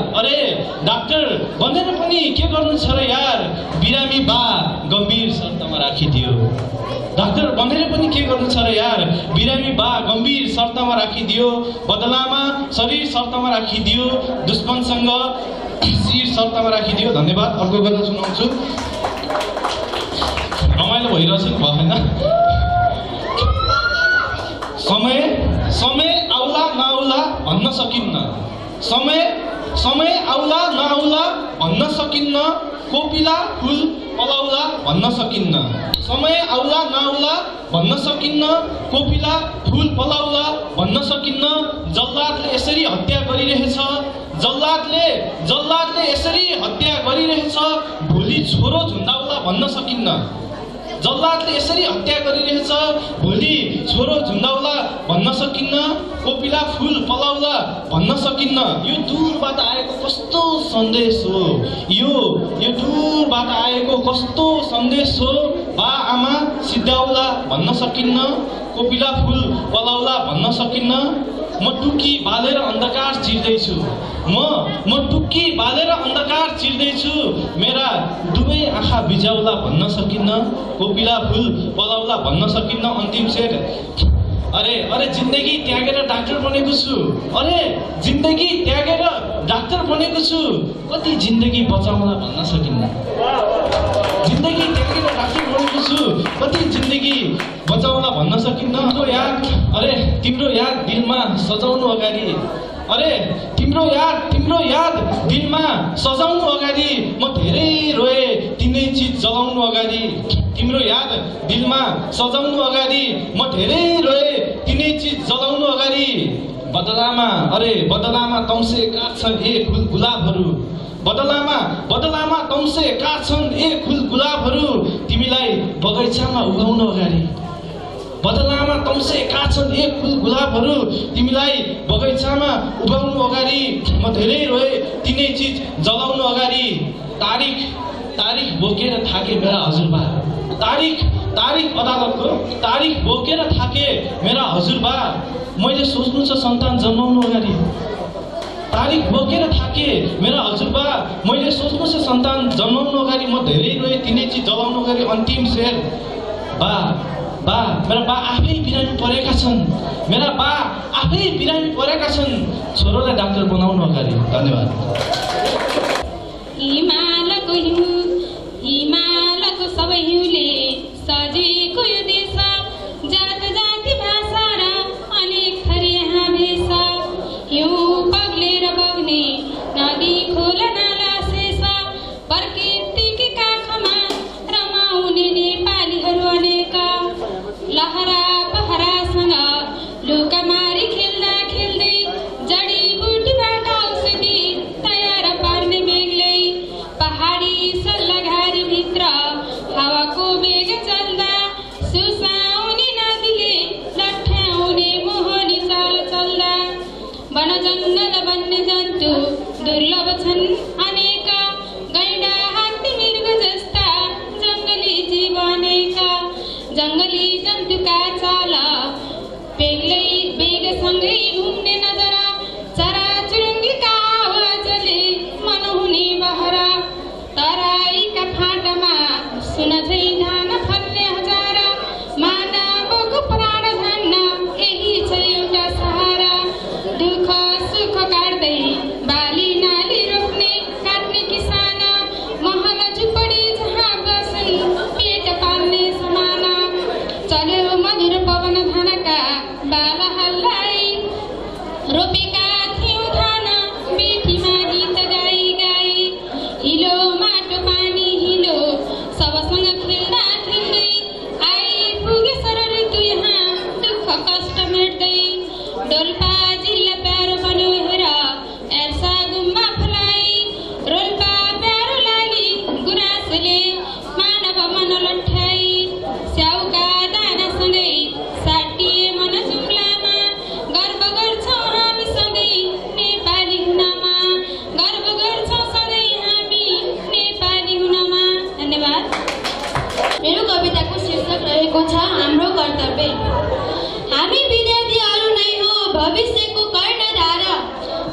बिरामी बा गम्भीर शर्तमा राखिदियो बदलामा शरीर शर्तमा राखिदियो दुश्मनसँग शिर शर्तमा राखिदियो धन्यवाद अर्को गजल सुनाउँछु रमाइलो भइरहेछ नि भएन समय आउला नआउला भन्न सकिन्न कोपिला फुल पलाउला भन्न सकिन्न समय आउला नआउला भन्न सकिन्न कोपिला फुल पलाउला भन्न सकिन्न जल्लादले यसरी हत्या गरिरहेछ भोलि छोरो झुन्डाउला भन्न सकिन्न कोपिला फुल पलाउला भन्न सकिन्न यो दूरबाट आएको कस्तो सन्देश हो बा आमा सिद्धाउला भन्न सकिन्न कोपिला फुल पलाउला भन्न सकिन्न म टुक्की बालेर अन्धकार चिर्दैछु म टुक्की बालेर अन्धकार चिर्दैछु मेरा दुवै आँखा बिजाउला भन्न सकिन्न कोपिला फुल पलाउला भन्न सकिन्न अन्तिम शेर अरे जिन्दगी त्यागेर डाक्टर बनेको छु अरे जिन्दगी त्यागेर डाक्टर बनेको छु कति जिन्दगी बचाउला भन्न सकिन्न जिन्दगी त्यागेर डाक्टर बनेको छु कति जिन्दगी बचाउला भन्न सकिन्न तिम्रो याद दिलमा सजाउनु अगाडि तिम्रो याद दिलमा सजाउनु अगाडि म धेरै रोए तिनै चिज जलाउनु अगाडि तिम्रो याद दिलमा सजाउनु अगाडि म धेरै रोए तिनै चिज जलाउनु अगाडि बदलामा तम्से काट्छन् ए फुल गुलाबहरू बदलामा तम्से काट्छन् ए फुल गुलाबहरू तिमीलाई बगैँचामा उगाउनु अगाडि बदलामा तम्से काट्छन् ए फुल गुलाबहरू तिमीलाई बगैँचामा उगाउनु अगाडि म धेरै रोए तिनै चिज जलाउनु अगाडि तारिख बोकेर थाके मेरा हजुरबा तारिख अदालतको तारिख बोकेर थाके मेरा हजुरबा मैले सोच्नु छ सन्तान जन्माउनु अगाडि तारिख बोकेर थाके मेरा हजुरबा मैले सोच्नु छ सन्तान जन्माउनु अगाडि म धेरै रोए तिनै चिज जलाउनु अगाडि अन्तिम शेर मेरा बा आफै बिरामी परेका छन् छोरोलाई डाक्टर बनाउनु अगाडि धन्यवाद हिमालको सबै हिउँले सजेको यो देश जात जाति भाषा र अनेक थरी यहाँ भेष हिउँ पग्लेर बग्ने नदी खोला नाला शेष प्रकृतिकै काखमा रमाउने नेपालीहरू अनेक लहरा पहरासँग लुकामारी खेल्दा खेल्दै जडीबुटीबाट औषधि तयार पार्ने बेग्लै पहाडी सल्लाघारी भित्र हावाको बेग चल्दा सुसाउने नदीले लट्ठ्याउने मोहनी चाल चल्दा वन जङ्गल वन्य जन्तु दुर्लभ छन् अनेक गैंडा हात्ती मृग जस्ता जङ्गली जीव अनेक जङ्गली जन्तुका चाल बेगसँगै घुम्ने नजरा चराचुरुङ्गीका आवाजले मनहुने बहरा तराईका फाटामा सुन झै धान फल्ने हजार मानवको प्राण धान्न यही छ एउटा सहारा दुःख सुख काट्दै बाली नाली रोप्ने काट्ने किसान महल झुपडी जहाँ बसई पेट पाल्ने समान चल्यो मधुर पवन धानका बाला हल्लाई रोपेका थियौँ धान बेठीमा गीत गाई गाई हिलो माटो पानी हिलो सबसँग खेल्दा खेल्दै आइपुगे सरर ऋतु यहाँ दुःख कष्ट मेट्दै डोल्पा जिल्ला प्यारो बन्यो हेर एल्सा गुम्बा फुलाई रोल्पा प्यारो लागि गुराँसले मानव मन लट्ठ्याई स्याउका दानासँगै साटिए मन जुम्लामा गर्व गर्छौँ हामी सधैँ नेपाली हुनमा गर्व गर्छौँ सधैँ हामी नेपाली हुनमा धन्यवाद मेरो कविताको शीर्षक रहेको छ हाम्रो कर्तव्य हामी विद्यार्थीहरू नै हो भविष्यको कर्णधार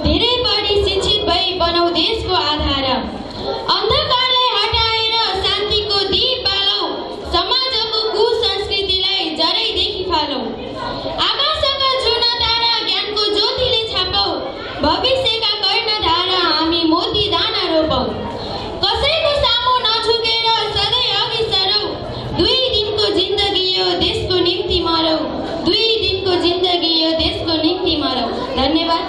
धेरै बढी शिक्षित भई बनाऊ देशको आधार अन्धकारलाई हटाएर शान्तिको दीप बालौँ समाजको कुसंस्कृतिलाई जरैदेखि फालौँ आकाशका जुन तारा ज्ञानको ज्योतिले छापौँ भविष्यका कर्णधार हामी मोती दाना रोपौँ कसैको सामु नझुकेर सधैँ अघि सरौँ 2 दिनको जिन्दगी यो देशको निम्ति मरौँ 2 दिनको जिन्दगी यो देशको निम्ति मरौँ धन्यवाद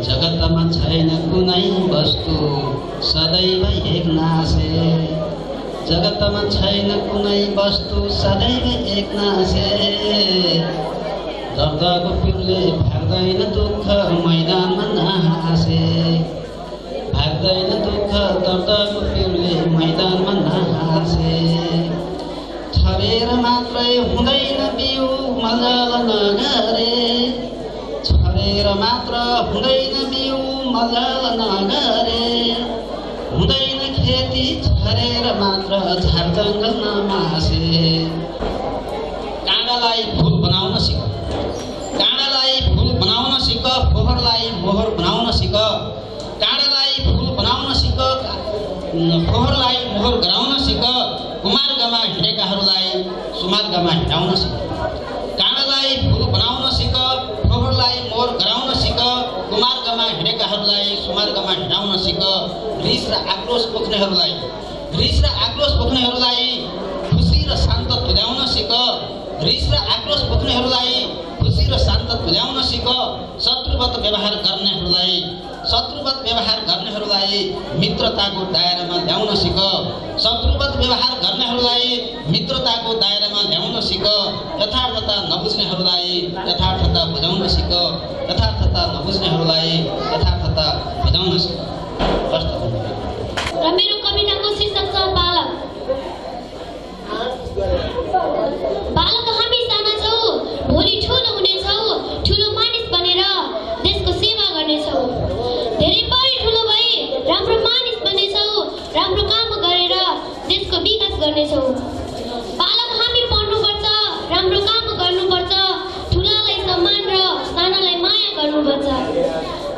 जगतमा छैन कुनै वस्तु सदैव एक नासे जगतमा छैन कुनै वस्तु सदैव एक नासे दर्दको पिरले भाग्दैन दुःख मैदानमा नहाँसे भाग्दैन दुःख दर्दको पिरले मैदानमा नहाँसे छरेर मात्रै हुँदैन बिउ मजाल नगरे छरेर मात्र हुँदैन बिउ मजाल नगरे हुँदैन खेती छरेर मात्र झारजङ्गल नमासे काँडालाई फुल बनाउन सिक काँडालाई हिँडेकाहरूलाई सुमार्गमा हिँडाउन सिक। रिस र आक्रोश पोख्नेहरूलाई खुसी र शान्त तुल्याउन सिक। रिस र आक्रोश पोख्नेहरूलाई खुसी र शान्त तुल्याउन सिक। शत्रुवत व्यवहार गर्नेहरूलाई मित्रताको दायरामा ल्याउन सिक। यथार्थता नबुझ्नेहरूलाई यथार्थता बुझाउन सिक। र मेरो कविताको शीर्षक छ बालक। बालक हामी साना छौँ, भोलि ठुलो हुनेछौँ, ठुलो मानिस बनेर देशको सेवा गर्नेछौँ। धेरै पढी ठुलो भई राम्रो मानिस बन्नेछौँ, राम्रो काम गरेर देशको विकास गर्नेछौँ। बालक हामी पढ्नुपर्छ, राम्रो काम गर्नुपर्छ, ठुलालाई सम्मान र सानालाई माया गर्नुपर्छ।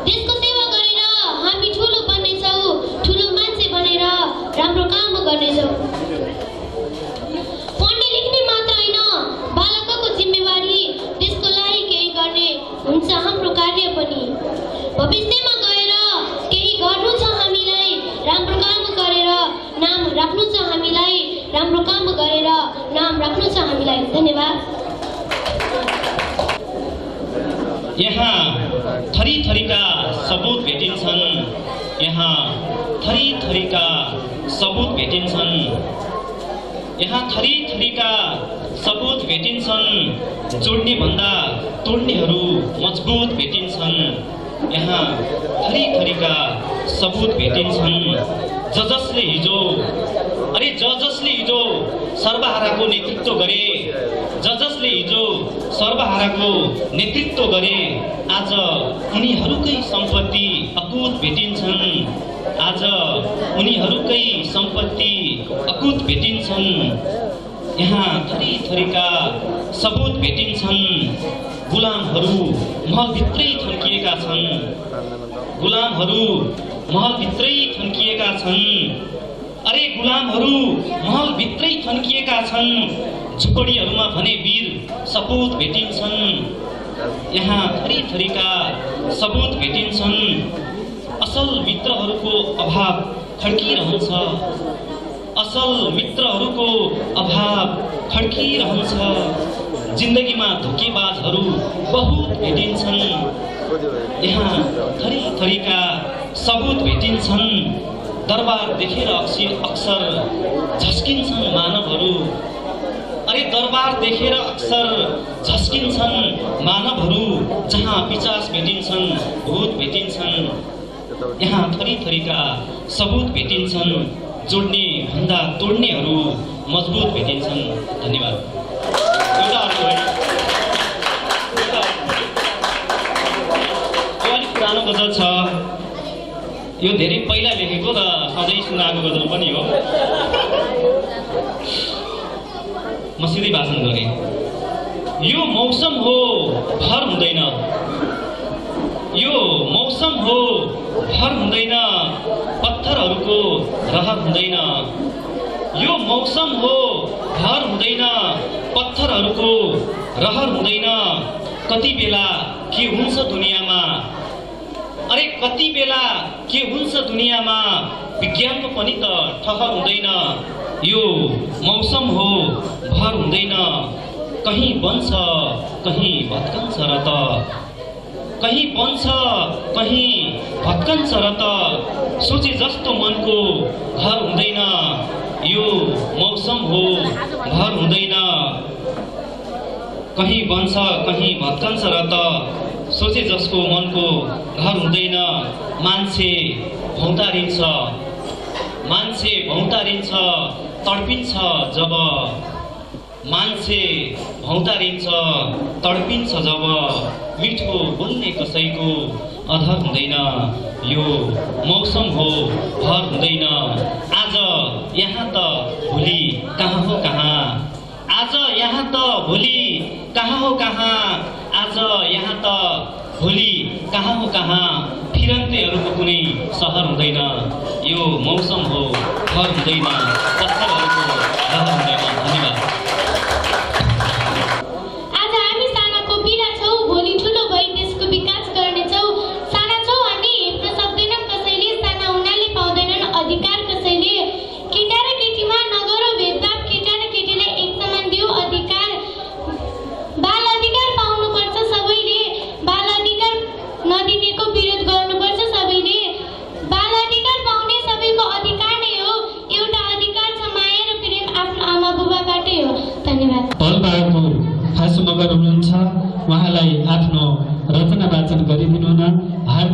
देशको सेवा गरेर हामी ठुलो बन्नेछौँ, ठुलो मान्छे बनेर राम्रो काम गर्नेछौँ। पढ्ने लेख्ने मात्र होइन, बालकको जिम्मेवारी देशको लागि केही गर्ने हुन्छ हाम्रो कार्य पनि। भविष्यमा गएर केही गर्नु छ हामीलाई, राम्रो काम गरेर नाम राख्नु छ हामीलाई, धन्यवाद। यहाँ थरी थरीका सबुत भेटिन्छन्। जोड्ने भन्दा तोड्नेहरू मजबुत भेटिन्छन्। यहाँ थरी थरीका सबुत भेटिन्छन्। जसले हिजो सर्वहाराको नेतृत्व गरे, आज उनीहरूकै सम्पत्ति अकुत भेटिन्छन्। यहाँ थरी थरीका सबुत भेटिन्छन्। गुलामहरू महलभित्रै थन्किएका छन्। झुपडीहरूमा भने वीर सपुत भेटिन्छन्। यहाँ थरी थरीका सबुत भेटिन्छन्। असल मित्रहरूको अभाव खड्किरहन्छ। जिन्दगीमा धोकेबाजहरू बहुत भेटिन्छन्। यहाँ थरी थरीका सबुत भेटिन्छन्। दरबार देखेर अक्सर झस्किन्छन् मानवहरू। जहाँ पिचास भेटिन्छन्, भूत भेटिन्छन्। यहाँ थरी थरीका सबुत भेटिन्छन्। जोड्ने भन्दा तोड्नेहरू मजबुत भेटिन्छन्। धन्यवाद। अलिक पुरानो गजल छ। यो धेरै पहिला लेखेको र सधैँ सुनाएको गजल पनि हो। म सिधै भाषण गरेँ। यो मौसम हो भर हुँदैन, पत्थरहरूको रहर हुँदैन। यो मौसम हो भर हुँदैन, पत्थरहरूको रहर हुँदैन। कति बेला के हुन्छ दुनियाँमा, विज्ञानको पनि त ठहर हुँदैन। यो मौसम हो भर हुँदैन, कहीँ बन्छ कहीँ भत्कन्छ र त सोचे जस्तो मनको घर हुँदैन। यो मौसम हो भर हुँदैन, कहीँ बन्छ कहीँ भत्कन्छ र त सोचे जसको मनको घर हुँदैन। मान्छे भौतारिन्छ तडपिन्छ जब मिठो बोल्ने कसैको अधर हुँदैन। यो मौसम हो भर हुँदैन। आज यहाँ त भोलि कहाँ हो कहाँ, फिरन्तेहरूको कुनै सहर हुँदैन। यो मौसम हो भर हुँदैन, पत्थरहरूको रहर हुँदैन। धन्यवाद। आज हामी सानाको बिरा छौँ, भोलि ठुलो भई देशको विकास गर्नेछौँ। साना छौँ हामी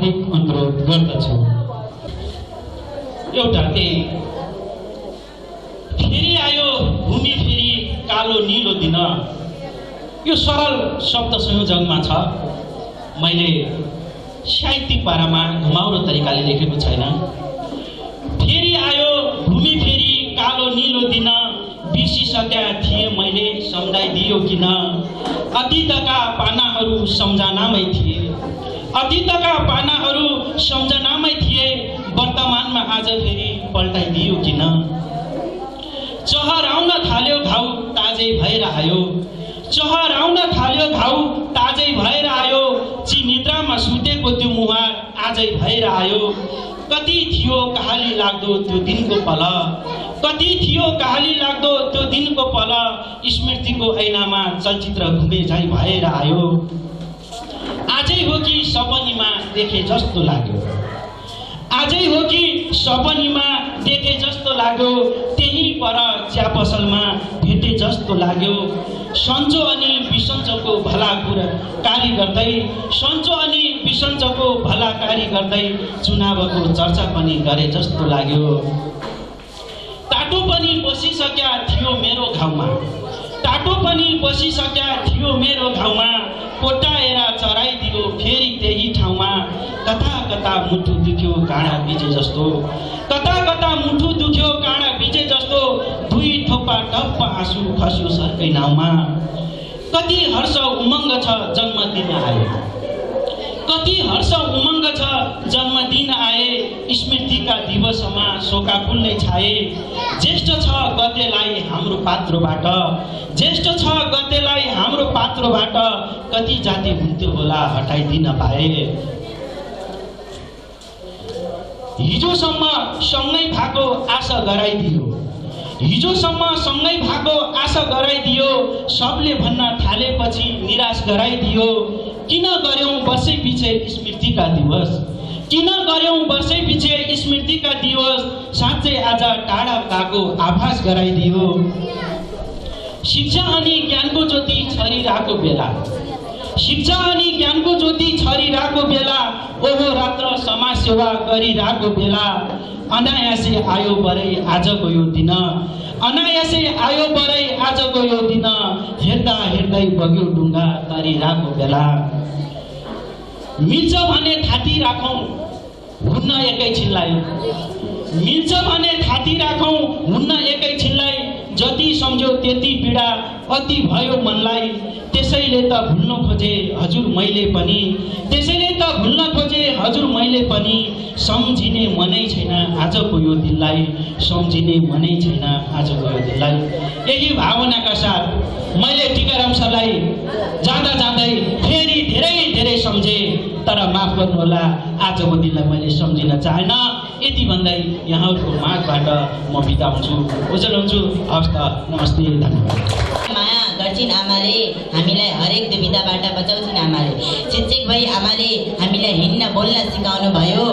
हार्दिक अनुरोध गर्दछु। एउटा फेरि आयो भूमि फेरि कालो नीलो दिन, यो सरल शब्द संयोजनमा छ। मैले साहित्यिक पारामा घुमाउरो तरिकाले लेखेको छैन। फेरि आयो भूमि फेरि कालो नीलो दिन, बिर्सिसक्या थिएँ मैले सम्झाइदियो किन। अतीतका पानाहरू सम्झनामै थिए, अतीतका पानाहरू सम्झनामै थिए, वर्तमानमा आज फेरि पल्टाइदियो किन। चहराउन थाल्यो घाउ ताजै भएर आयो, चहराउन थाल्यो घाउ ताजै भएर आयो, चिनिद्रामा सुतेको त्यो मुहार आजै भएर आयो। कति थियो कहाली लाग्दो त्यो दिनको पल, कति थियो कहाली लाग्दो त्यो दिनको पल, स्मृतिको ऐनामा चलचित्र घुमे झै भएर आयो। आजै हो कि सपनीमा देखे जस्तो लाग्यो, आजै हो कि सपनीमा देखे जस्तो लाग्यो, त्यही पर चिया पसलमा भेटे जस्तो लाग्यो। सन्चो अनि बिसन्चोको भलाकारी गर्दै, सन्चो अनि बिसन्चोको भलाकारी गर्दै चुनावको चर्चा पनि गरे जस्तो लाग्यो। टाटो पनि बसिसक्या थियो मेरो घाउमा, टाटो पनि बसिसक्या थियो मेरो घाउमा, कोटाएर चराइदियो फेरि त्यही ठाउँमा। कता कता मुटु दुख्यो काँडा बिजे जस्तो, कता कता मुटु दुख्यो काँडा बिजे जस्तो, दुई थोपा टप्प आँसु खस्यो सरकै नाउँमा। कति हर्ष उमङ्ग छ जन्मदिन आए, कति हर्ष उमङ्ग छ जन्मदिन आए, स्मृतिका दिवसमा शोकाकुल नै छाए। ज्येष्ठ छ गतेलाई हाम्रो पात्रोबाट, ज्येष्ठ छ गतेलाई हाम्रो पात्रोबाट, कति जाति हुन्थ्यो होला हटाइदिन पाए। हिजोसम्म सँगै भएको आशा गराइदियो, हिजोसम्म सँगै भएको आशा गराइदियो, सबले भन्न थालेपछि निराश गराइदियो। किन गर्यौं वर्षै पछि स्मृतिका दिवस, किन गर्यौं वर्षै पछि स्मृतिका दिवस, साँच्चै आज टाढा भएको आभास गराइदियो। शिक्षा अनि ज्ञानको ज्योति छरिरहेको बेला, शिक्षा अनि ज्ञानको ज्योति छरिरहेको बेला, ओहो रात्र समाज सेवा गरिरहेको बेला, अनायासै आयो बरै आजको यो दिन, अनायासै आयो बरै आजको यो दिन, हेर्दा हेर्दै बग्यो डुङ्गा तरिरहेको बेला। मिल्छ भने थाती राखौँ हुन्न एकैछिनलाई, मिल्छ भने थाती राखौँ हुन्न एकैछिनलाई, जति सम्झ्यो त्यति पीडा अति भयो मनलाई। त्यसैले त भुल्न खोजे हजुर मैले पनि, त्यसैले त भुल्न खोजे हजुर मैले पनि, सम्झिने मनै छैन आजको यो दिनलाई, सम्झिने मनै छैन आजको यो दिनलाई। यही भावनाका साथ मैले टिकाराम सरलाई जाँदा जाँदै फेरि धेरै धेरै सम्झे, तर माफ गर्नुहोला आजको दिनलाई मैले सम्झिन चाहेन। यति भन्दै यहाँहरूको माझबाट म बिदा हुन्छु, ओझेल हुन्छु। हवस् त, नमस्ते, धन्यवाद। माया गर्छिन् आमाले हामीलाई, हरेक दुविधाबाट बचाउँछिन् आमाले। शिक्षक भई आमाले हामीलाई हिँड्न बोल्न सिकाउनु भयो,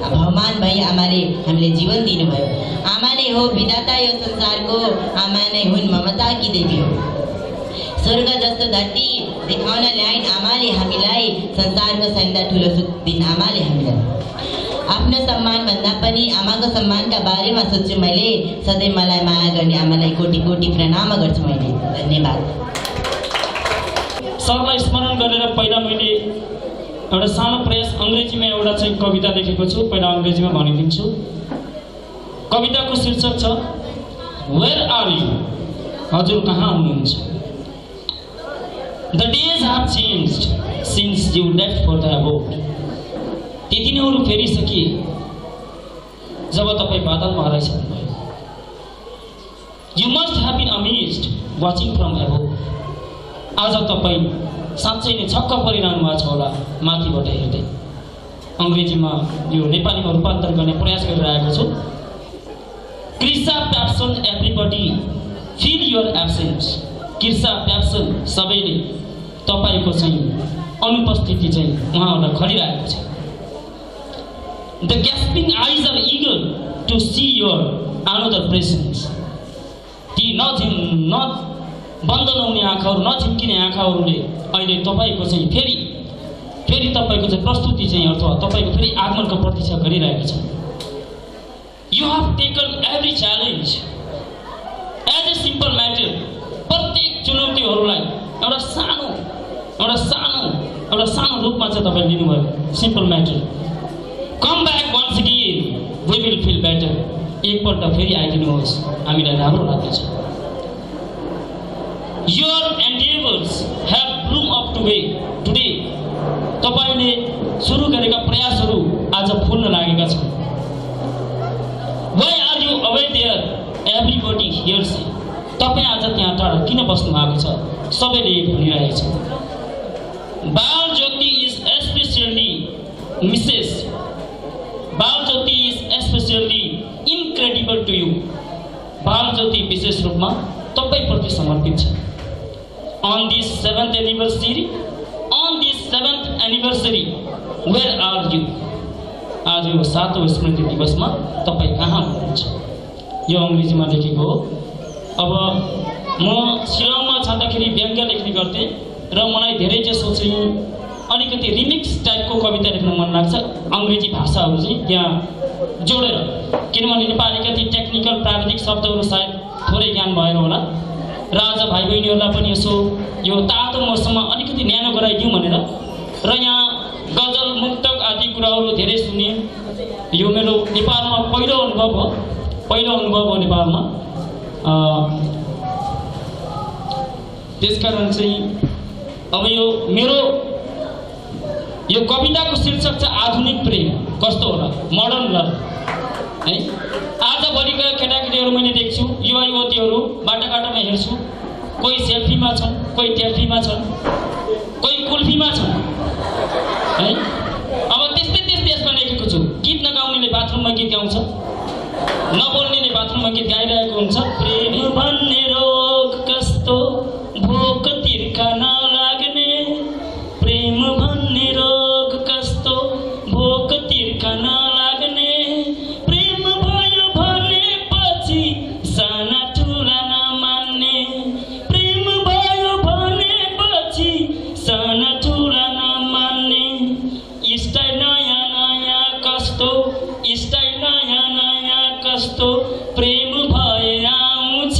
भगवान भई आमाले हामीले जीवन दिनुभयो। आमा नै हो विधाता यो संसारको, आमा नै हुन् ममताकी देवी हो। स्वर्ग जस्तो धरती देखाउन ल्याइन् आमाले हामीलाई, संसारको सबैभन्दा ठुलो सुख दिन आमाले हामीलाई। आफ्नो सम्मानभन्दा पनि आमाको सम्मानका बारेमा सोध्छु मैले, सधैँ मलाई माया गर्ने आमालाई कोटि कोटि प्रणाम गर्छु मैले। धन्यवाद। सरलाई स्मरण गरेर पहिला मैले एउटा सानो प्रयास अङ्ग्रेजीमा एउटा चाहिँ कविता लेखेको छु, पहिला अङ्ग्रेजीमा भनिदिन्छु। कविताको शीर्षक छ वेयर आर यु, हजुर कहाँ हुनुहुन्छ। The days have changed since you left for the abode, ती दिनहरू फेरिसकिए जब तपाईँ बादलमा हराइसक्नुभयो। You must have been amazed watching from above, आज तपाईँ साँच्चै नै छक्क परिरहनु भएको छ होला माथिबाट हेर्दै। अङ्ग्रेजीमा यो नेपालीमा रूपान्तरण गर्ने प्रयास गरिरहेको छु। क्रिसा प्याप्सन एभ्रीबडी फिल योर एब्सेन्स, क्रिसा प्याप्सन सबैले तपाईँको चाहिँ अनुपस्थिति चाहिँ उहाँहरूलाई खलिरहेको छ। The gasping eyes are eager to see your another presence, ती बन्द नहुने आँखाहरू, नझिम्किने आँखाहरूले अहिले तपाईँको चाहिँ फेरि फेरि तपाईँको चाहिँ प्रस्तुति चाहिँ अथवा तपाईँको फेरि आगमनको प्रतीक्षा गरिरहेको छ। You have taken every challenge as a simple matter. प्रत्येक चुनौतीहरूलाई एउटा सानो रूपमा चाहिँ तपाईँले लिनुभयो, simple matter. Come back once again, we will feel better. एकपल्ट फेरि आइदिनुहोस्, हामीलाई राम्रो लाग्दछ। Your endeavours have bloom up today. तपाईँले सुरु गरेका प्रयासहरू आज फुल्न लागेका छन्। Why are you away there, everybody hears. तपाईँ आज त्यहाँ टाढा किन बस्नु भएको छ, सबैले भनिरहेको छ। बाल ज्योति इज एस्पेसियली मिसेस, बाल ज्योति इज एस्पेसियली इन्क्रेडिबल टु यु। बाल ज्योति विशेष रूपमा तपाईँप्रति समर्पित छ। On this 7th anniversary, where are you? आज यो 7औं स्मृति दिवसमा तपाईँ कहाँ हुनुहुन्छ? यो अङ्ग्रेजीमा लेखेको हो। अब म शिलङमा छँदाखेरि व्यङ्ग्य लेख्ने गर्थेँ र मलाई धेरै जसो चाहिँ अलिकति रिमिक्स टाइपको कविता लेख्न मन लाग्छ, अङ्ग्रेजी भाषाहरू चाहिँ त्यहाँ जोडेर। किनभने नेपालीका ती टेक्निकल प्राविधिक शब्दहरू सायद थोरै ज्ञान भएर होला र आज भाइ बहिनीहरूलाई पनि यसो यो तातो मौसममा अलिकति न्यानो गराइदिउँ भनेर र यहाँ गजल मुक्तक आदि कुराहरू धेरै सुने। यो मेरो नेपालमा पहिलो अनुभव हो नेपालमा। त्यसकारण चाहिँ अब यो मेरो यो कविताको शीर्षक छ आधुनिक प्रेम। कस्तो होला, मोडर्न लभ है। आजभोलिका केटाकेटीहरू मैले देख्छु, युवा युवतीहरू बाटाघाटामा हेर्छु, कोही सेल्फीमा छन्, कोही टेल्फीमा छन्, कोही कुल्फीमा छन् है। अब त्यस्तै यसमा लेखेको छु, गीत नगाउनेले बाथरुममा गीत गाउँछ, नबोल्नेले बाथरुममा गीत गाइरहेको हुन्छ। प्रेम भन्ने रोग कस्तो भोक तिर्खा नलाग्ने, प्रेम भन्ने रोग कस्तो भोक तिर्खा नलाग्ने, प्रेम भयो भनेपछि साना ठुला नमान्ने, प्रेम भयो भनेपछि साना ठुला नमान्ने, स्टाइल नयाँ नयाँ कस्तो, स्टाइल नयाँ नयाँ कस्तो प्रेम भए आउँछ,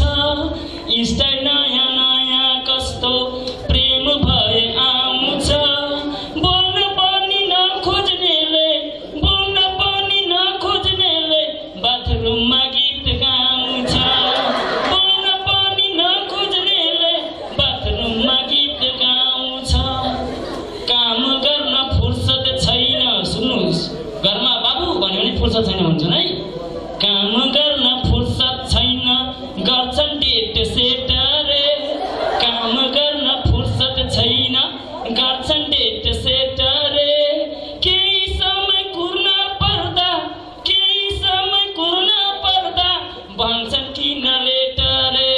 स्टाइल नयाँ नयाँ कस्तो प्रेम भए आउँछ। बोल्न पनि नखोज्नेले बाथरुममा गीत गाउँछ, बोल्न पनि नखोज्नेले बाथरुममा गीत गाउँछ। काम गर्न फुर्सद छैन, सुन्नुहोस्, घरमा बाबु भन्यो भने फुर्सद छैन भन्छन् है। काम गर्न फुर्सद छैन, गर्छन् डेट सेट रे, काम गर्न फुर्सद छैन, गर्छन् डेट सेट रे। केही समय कुर्न पर्दा भन्छन् किन लेट रे,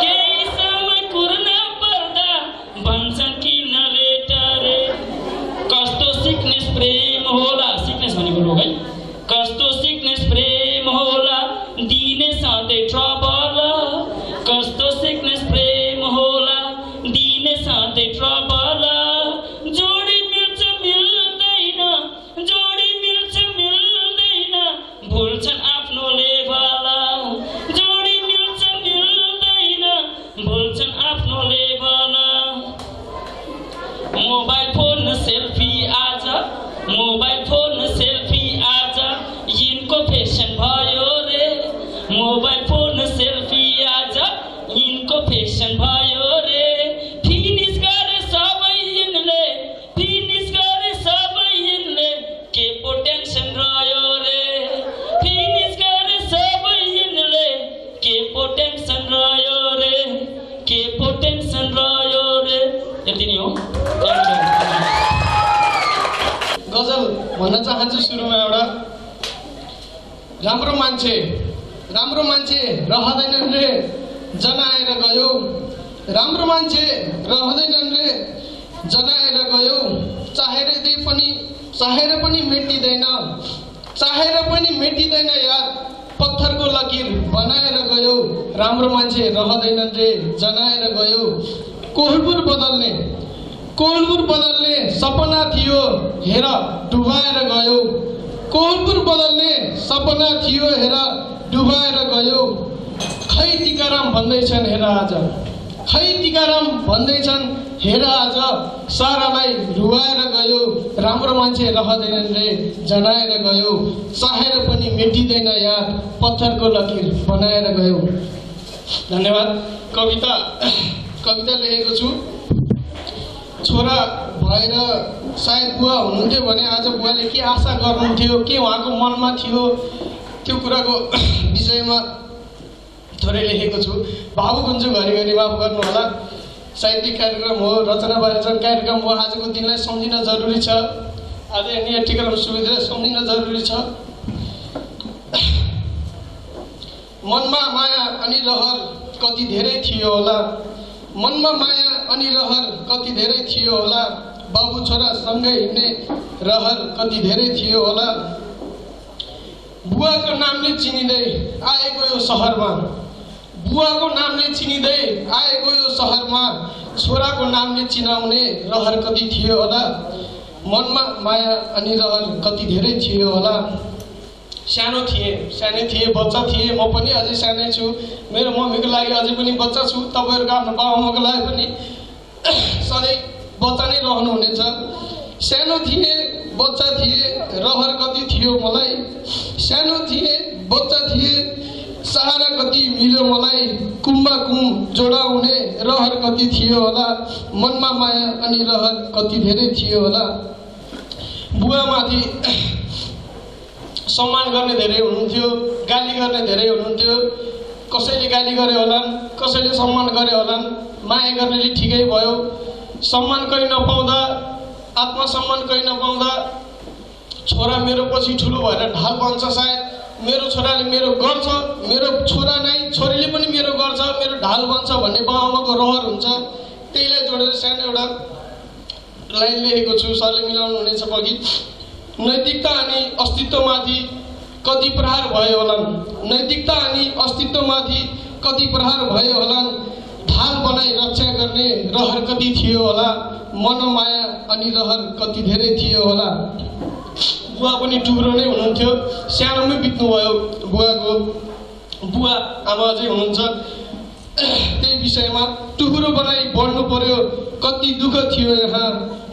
केही समय कुर्न पर्दा भन्छन् किन लेट रे। कस्तो सिक्नेस प्रेम होला, सिक्नेस भनेको रोग है। कस्तो सिक्नेस प्रेम होला, दिने सधैँ ट्रबल, कस्तो सिक्नेस प्रेम होला, दिने सधैँ ट्रबल। जोडी मिल्छ मिल्दैन, जोडी मिल्छ मिल्दैन, भुल्छन् आफ्नो लेभल, जोडी मिल्छ मिल्दैन, भुल्छन् आफ्नो लेभल। मोबाइल फोन सेल्फी आज, मोबाइल फोन सेल्फी आज यिनको फेसन भयो रे, मोबाइल फोन सेल्फी आज यिनको फेसन भयो रे। फिनिस गरे सबै यिनले, फिनिस गरे सबै यिनले, के पो टेन्सन रह्यो रे, फिनिस गरे सबै यिनले, के पो टेन्सन रह्यो रे, के पो टेन्सन रह्यो रे। यति नै हो। गजल भन्न चाहन्छु सुरुमा एउटा, राम्रो मान्छे रहँदैनन् रे जनाएर गयो, राम्रो मान्छे रहँदैनन् रे जनाएर गयो। चाहेर पनि मेटिँदैन याद, पत्थरको लकीर बनाएर गयो। राम्रो मान्छे रहँदैनन् रे जनाएर गयो। कोहरपुर कोहलपुर बदल्ने सपना थियो हेर डुबाएर गयो। कोहलपुर बदल्ने सपना थियो हेर डुबाएर गयो। खै टिकाराम भन्दैछन् हेर आज, खै टिकाराम भन्दैछन् हेर आज, सारालाई रुवाएर गयो। राम्रो मान्छे रहँदैनन् रे जनाएर गयो। चाहेर पनि मेटिँदैन याद, पत्थरको लकीर बनाएर गयो। धन्यवाद। कविता लेखेको छु। छोरा भएर सायद बुवा हुनुहुन्थ्यो भने आज बुवाले के आशा गर्नुहुन्थ्यो, के उहाँको मनमा थियो, त्यो कुराको विषयमा थोरै लेखेको छु। भावुक हुन्छु घरिघरि, माफ गर्नुहोला। साहित्यिक कार्यक्रम हो, रचना वाचन कार्यक्रम हो। आजको दिनलाई सम्झिन जरुरी छ। आदरणीय टिकाराम सुवेदीलाई सम्झिन जरुरी छ। मनमा माया अनि रहर कति धेरै थियो होला, मनमा माया अनि रहर कति धेरै थियो होला। बाबु छोरा सँगै हिँड्ने रहर कति धेरै थियो होला। बुवाको नामले चिनिँदै आएको यो सहरमा, बुवाको नामले चिनिँदै आएको यो सहरमा, छोराको नामले चिनाउने रहर कति थियो होला। मनमा माया अनि रहर कति धेरै थियो होला। सानो थिएँ, बच्चा थिएँ। म पनि अझै सानै छु। मेरो मम्मीको लागि अझै पनि बच्चा छु। तपाईँहरूको आफ्नो बाबुआमाको लागि पनि सधैँ बच्चा नै रहनुहुनेछ। सानो थिएँ, बच्चा थिएँ, रहर कति थियो मलाई। सानो थिएँ, बच्चा थिएँ, सहारा कति मिल्यो मलाई। कुममा कुम जोडाउने रहर कति थियो होला। मनमा माया अनि रहर कति धेरै थियो होला। बुवामाथि सम्मान गर्ने धेरै हुनुहुन्थ्यो, गाली गर्ने धेरै हुनुहुन्थ्यो। कसैले गाली गरे होलान्, कसैले सम्मान गरे होलान्। माया गर्नेले ठिकै भयो। सम्मान कहीँ नपाउँदा, आत्मसम्मान कहीँ नपाउँदा छोरा मेरो पछि ठुलो भएर ढाल बन्छ। सायद मेरो छोराले मेरो गर्छ, मेरो छोरा नै छोरीले पनि मेरो गर्छ, मेरो ढाल बन्छ भन्ने बाबुआमाको रहर हुन्छ। त्यहीलाई जोडेर सानो एउटा लाइन लेखेको छु। सरले मिलाउनु हुनेछ पघि। नैतिकता अनि अस्तित्वमाथि कति प्रहार भयो होलान्, नैतिकता अनि अस्तित्वमाथि कति प्रहार भयो होलान्। ढाल बनाई रक्षा गर्ने रहर कति थियो होला। मनोमाया अनि रहर कति धेरै थियो होला। बुवा पनि टुक्रो नै हुनुहुन्थ्यो, सानोमै बित्नुभयो बुवाको। बुवा आमा अझै हुनुहुन्छ। त्यही विषयमा टुक्रो बनाई बढ्नु पर्यो, कति दुःख थियो यहाँ।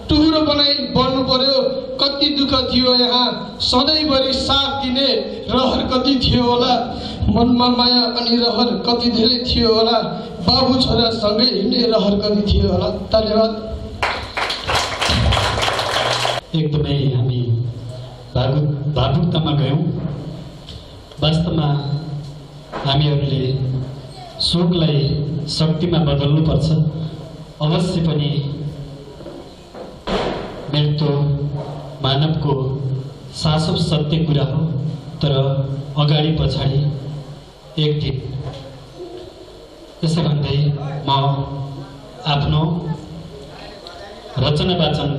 टुक्रो बनाई बढ्नु पर्यो, कति दुःख थियो यहाँ। सधैँभरि साथ दिने रहर कति थियो होला। मनमा माया अनि रहर कति धेरै थियो होला। बाबु छोरा सँगै हिँड्ने रहर कति थियो होला। धन्यवाद। एकदमै हामी भावुकतामा गयौँ। वास्तवमा हामीहरूले शोकलाई शक्तिमा बदल्नुपर्छ। अवश्य पनि मृत्यु मानवको शाश्वत सत्य कुरा हो, तर अगाडि पछाडि एक दिन। त्यसो भन्दै म आफ्नो रचना वाचन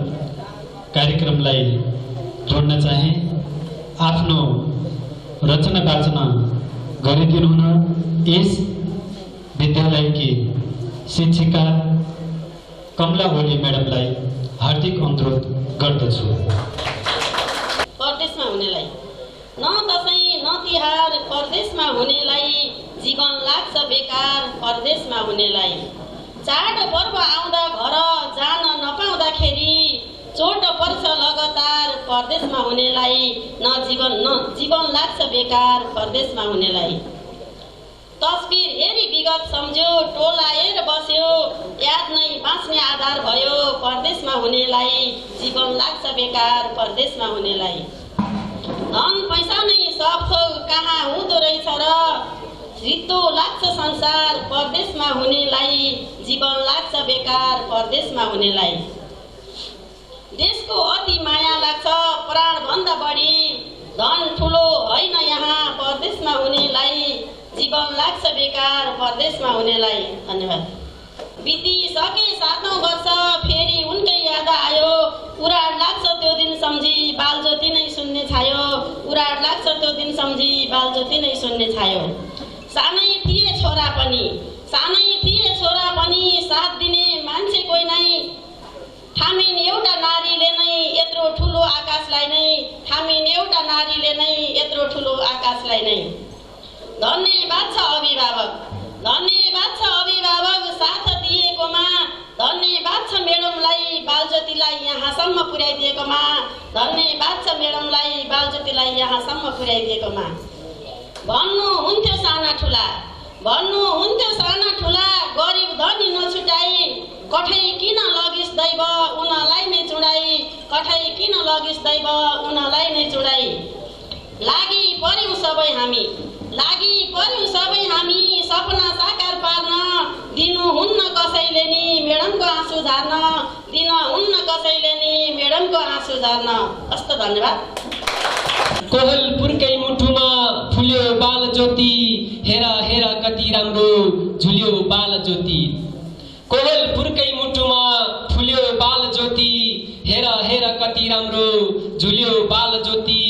कार्यक्रमलाई जोड्न चाहे। आफ्नो रचना वाचन गरिदिनुहुन यस विद्यालयकी शिक्षिका कमला ओली म्याडमलाई हार्दिक अनुरोध गर्दछु। परदेशमा हुनेलाई न दसैँ न तिहार, परदेशमा हुनेलाई जीवन लाग्छ बेकार। परदेशमा हुनेलाई चाड पर्व आउँदा घर जान नपाउँदाखेरि चोट पर्छ लगातार। परदेशमा हुनेलाई न जीवन लाग्छ बेकार। परदेशमा हुनेलाई तस्बिर हेरी विगत सम्झ्यो, टोलाएर बस्यो, याद नै बाँच्ने आधार भयो। परदेशमा हुनेलाई जीवन लाग्छ बेकार। परदेशमा हुनेलाई धन पैसा नै सब थोक कहाँ हुँदो रहेछ र, रित्तो लाग्छ संसार। परदेशमा हुनेलाई जीवन लाग्छ बेकार। परदेशमा हुनेलाई देशको अति माया लाग्छ प्राणभन्दा बढी। धन ठुलो होइन यहाँ। परदेशमा हुनेलाई जीवन लाग्छ बेकार। परदेशमा हुनेलाई। धन्यवाद। बितिसके 7औं वर्ष, फेरि उनकै याद आयो। उराड लाग्छ त्यो दिन सम्झी, बालज्योति नै सुन्ने छायो। उराड लाग्छ त्यो दिन सम्झी, बालज्योति नै सुन्ने छायो। सानै थिए छोरा पनि, सानै थिए छोरा पनि, साथ दिने मान्छे कोही नै। आकाशलाई नै थामिने एउटा नारीले नै यत्रो ठुलो आकाशलाई नै। धन्यवाद छ अभिभावक, धन्यवाद छ अभिभावक साथ दिएकोमा, धन्यवाद छ म्याडमलाई बालज्योतिलाई यहाँसम्म पुर्याइदिएकोमा, धन्यवाद छ म्याडमलाई बालज्योतिलाई यहाँसम्म पुर्याइदिएकोमा। भन्नुहुन्थ्यो साना ठुला, भन्नुहुन्थ्यो साना ठुला, गरिब धनी नछुटाई, कठै किन लगिस् दैव उनलाई नै चुडाई, कठै किन लगिस् दैव उनलाई नै चुडाई। लागि पर्यौँ सबै हामी, लागि पर्यौँ सबै हामी, सपना साकार पार्न दिनुहुन्न कसैले नि म्याडमको आँसु झार्न, दिनुहुन्न कसैले नि म्याडमको आँसु झार्न। कस्तो धन्यवाद। कोहलपुरकै मुटुमा फुल्यो बाल ज्योति, हेर हेर कति राम्रो झुल्यो बाल ज्योति। कोहलपुरकै मुटुमा फुल्यो बाल ज्योति, हेर हेर कति राम्रो झुल्यो बाल ज्योति।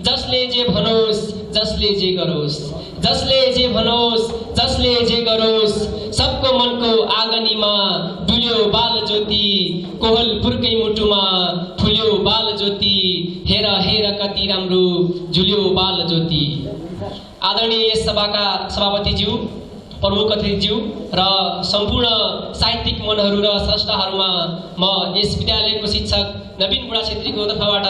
जसले जे भनोस्, जसले जे गरोस्, जसले जे भनोस्, जसले जे गरोस्, सबको मनको आँगनीमा डुल्यो बाल ज्योति। कोहलपुरकै मुटुमा फुल्यो बाल ज्योति, हेर हेर कति राम्रो झुल्यो बाल ज्योति। आदरणीय यस सभाका सभापतिज्यू, प्रमुख अतिथिज्यू र सम्पूर्ण साहित्यिक मनहरू र स्रष्टाहरूमा म यस विद्यालयको शिक्षक नवीन बुढा छेत्रीको तर्फबाट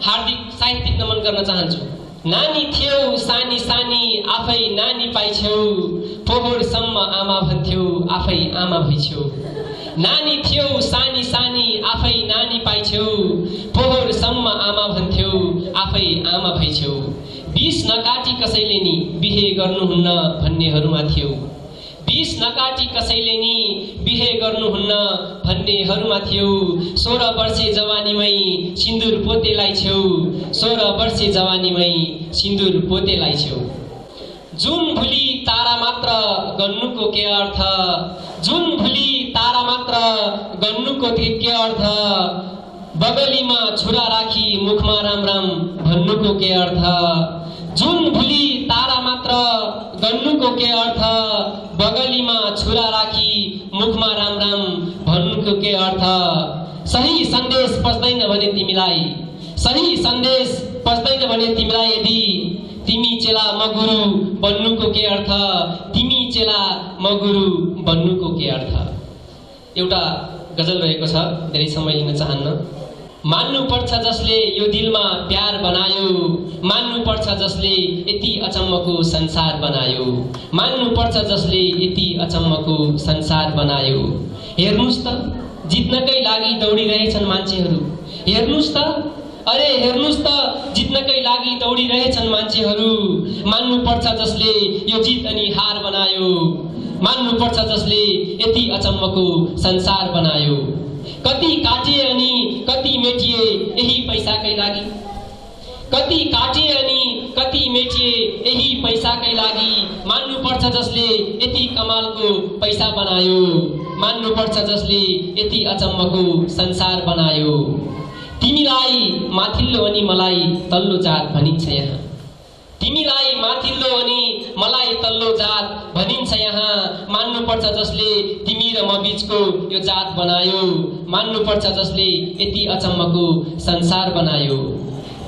हार्दिक साहित्यिक नमन गर्न चाहन्छु। नानी थियौ सानी सानी आफै नानी पाइछौ, पोहोरसम्म आमा भन्थ्यौ आफै आमा भइछौ। नानी थियौ सानी सानी आफै नानी पाइछौ, पोहोरसम्म आमा भन्थ्यौ आफै आमा भइछौ। 20 नकाटी कसैले नि बिहे गर्नुहुन्न भन्नेहरूमा थियौ, 20 नकाटी कसैले नि बिहे गर्नुहुन्न भन्नेहरूमा थियौ। 16 वर्षे जवानीमै सिन्दुर पोते लाइछौ, 16 वर्षे जवानीमै सिन्दुर पोते लाइछौ। जुन भुली तारा मात्र गन्नुको के अर्थ, जुन भुली तारा मात्र गन्नुको के अर्थ, बगलीमा छुरा राखी मुखमा राम राम भन्नुको के अर्थ। जुन भुली तारा मात्र गन्नुको के अर्थ, बगलीमा छुरा राखी मुखमा राम राम भन्नुको के अर्थ। सही सन्देश पस्दैन भने तिमीलाई, सही सन्देश पस्दैन भने तिमीलाई यदि तिमी चेला म गुरु बन्नुको के अर्थ, तिमी चेला म गुरु बन्नुको के अर्थ। एउटा गजल रहेको छ, धेरै समय लिन चाहन्न। मान्नुपर्छ जसले यो दिलमा प्यार बनायो, मान्नुपर्छ जसले यति अचम्मको संसार बनायो, मान्नुपर्छ जसले यति अचम्मको संसार बनायो। हेर्नुस् त जित्नकै लागि दौडिरहेछन् मान्छेहरू, हेर्नुस् त, अरे हेर्नुस् त जित्नकै लागि दौडिरहेछन् मान्छेहरू। मान्नुपर्छ जसले यो जित अनि हार बनायो, मान्नुपर्छ जसले यति अचम्मको संसार बनायो। कति काटिए अनि कति मेटिए यही पैसाकै लागि, कति काटिए अनि कति मेटिए यही पैसाकै लागि। मान्नुपर्छ जसले यति कमालको पैसा बनायो, मान्नुपर्छ जसले यति अचम्मको संसार बनायो। तिमीलाई माथिल्लो अनि मलाई तल्लो जात भनिन्छ यहाँ, तिमीलाई माथिल्लो अनि मलाई तल्लो जात भनिन्छ यहाँ। मान्नुपर्छ जसले तिमी र म बीचको यो जात बनायो, मान्नुपर्छ जसले यति अचम्मको संसार बनायो।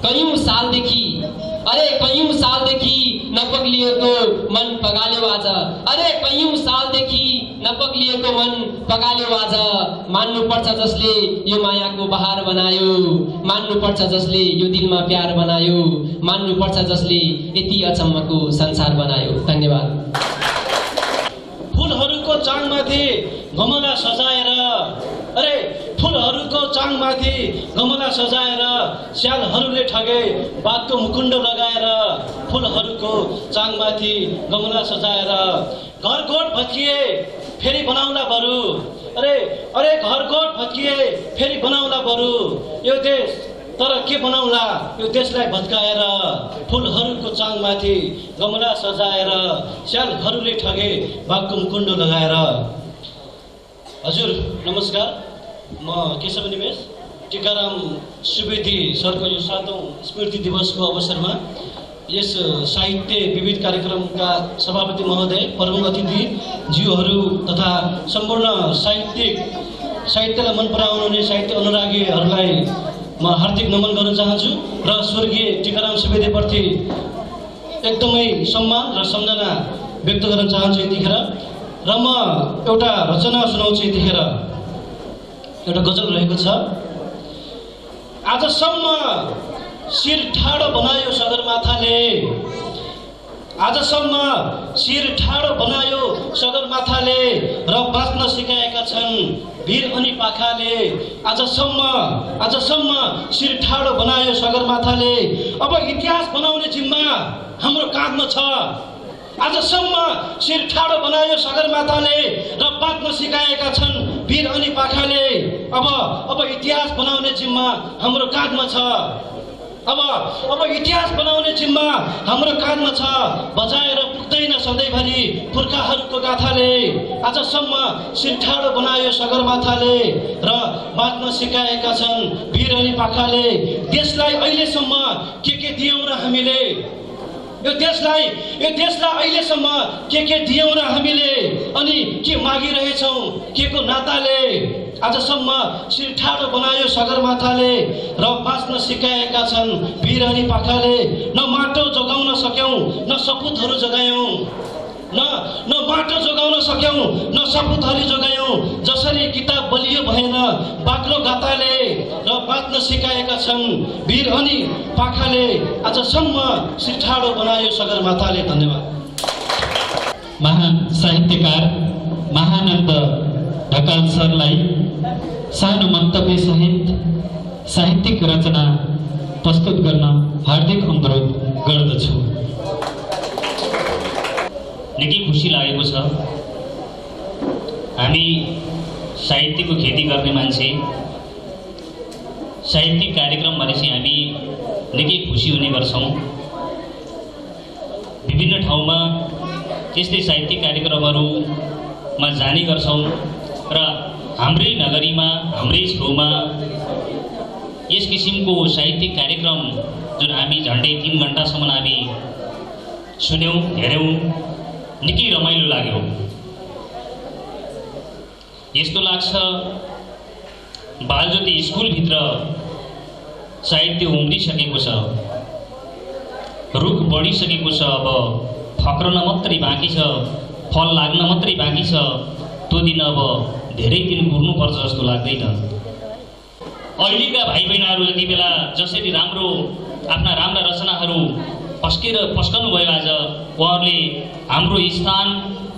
कयौं सालदेखि, अरे कयौं सालदेखि नपग्लिएको मन पगाल्यो आज, अरे कयौं सालदेखि नपग्लिएको मन पगाल्यो आज। मान्नुपर्छ जसले यो मायाको बहार बनायो, मान्नुपर्छ जसले यो दिलमा प्यार बनायो, मान्नुपर्छ जसले यति अचम्मको संसार बनायो। धन्यवाद। फुलहरूको चाङमाथि गमला सजाएर, अरे फुलहरूको चाङमाथि गमला सजाएर, स्यालहरूले ठगे बाघको मुकुण्ड लगाएर। फुलहरूको चाङमाथि गमला सजाएर, घरकोट भत्किए फेरि बनाउला बरु, अरे अरे घरकोट भत्किए फेरि बनाउला बरु। यो देश तर के बनाउला यो देशलाई भत्काएर। फुलहरूको चाङमाथि गमला सजाएर, स्यालहरूले ठगे बाघको मुकुण्ड लगाएर। हजुर नमस्कार, म केशव निमेष टीकाराम सुवेदी सरको यो 7औं स्मृति दिवसको अवसरमा यस साहित्य विविध कार्यक्रमका सभापति महोदय, प्रमुख अतिथिज्यूहरू तथा सम्पूर्ण साहित्यलाई मन पराउने साहित्य अनुरागीहरूलाई म हार्दिक नमन गर्न चाहन्छु र स्वर्गीय टिकाराम सुवेदीप्रति एकदमै सम्मान र सम्झना व्यक्त गर्न चाहन्छु यतिखेर। र म एउटा रचना सुनाउँछु यतिखेर। एउटा गजल रहेको छ। आजसम्म शिर ठाडो बनायो सगरमाथाले, आजसम्म शिर ठाडो बनायो सगरमाथाले र बाँच्न सिकाएका छन् वीर अनि पाखाले। आजसम्म शिर ठाडो बनायो सगरमाथाले, अब इतिहास बनाउने जिम्मा हाम्रो काँधमा छ। आजसम्म शिर ठाडो बनायो सगरमाथाले र बाँच्न सिकाएका छन् वीर अनि पाखाले, अब इतिहास बनाउने जिम्मा हाम्रो काँधमा छ। अब इतिहास बनाउने जिम्मा हाम्रो काँधमा छ। बचाएर पुग्दैन सधैँभरि पुर्खाहरूको गाथाले। आजसम्म शिर ठाडो बनायो सगरमाथाले र बाँच्न सिकाएका छन् वीर अनि पाखाले। देशलाई अहिलेसम्म के दियौँ र हामीले, यो देशलाई अहिलेसम्म के दियौँ र हामीले, अनि के मागिरहेछौँ के को नाताले। आजसम्म शिर ठाडो बनायो सगरमाथाले र बाँच्न सिकाएका छन् वीर अनि पाखाले। न माटो जोगाउन सक्यौँ न सपुतहरू जोगायौँ, न माटो जोगाउन सक्यौँ न सपुतहरू जोगायौँ। जसरी किताब बलियो भएन बाक्लो गाताले र बाँच्न सिकाएका छन् वीर अनि पाखाले। आजसम्म शिर ठाडो बनायो सगरमाथाले। धन्यवाद। महान साहित्यकार महानन्द ढकाल सरलाई सानो मन्तव्य सहित साहित्यिक रचना प्रस्तुत गर्न हार्दिक अनुरोध गर्दछु। निकै खुसी लागेको छ। हामी साहित्यको खेती गर्ने मान्छे, साहित्यिक कार्यक्रम भनेपछि हामी निकै खुसी हुने गर्छौँ। विभिन्न ठाउँमा त्यस्तै साहित्यिक कार्यक्रमहरूमा जाने गर्छौँ र हाम्रै नगरीमा हाम्रै छेउमा यस किसिमको साहित्यिक कार्यक्रम जुन हामी झन्डै 3 घण्टासम्म हामी सुन्यौँ हेऱ्यौँ, निकै रमाइलो लाग्यो। यस्तो लाग्छ बालज्योति स्कुलभित्र साहित्य उम्रिसकेको छ, रुख बढिसकेको छ। अब फक्रन मात्रै बाँकी छ, फल लाग्न मात्रै बाँकी छ। त्यो दिन अब धेरै दिन कुर्नुपर्छ जस्तो लाग्दैन। अहिलेका भाइ बहिनीहरू यति बेला जसरी आफ्ना राम्रा रचनाहरू पस्कनु भयो, आज उहाँहरूले हाम्रो स्थान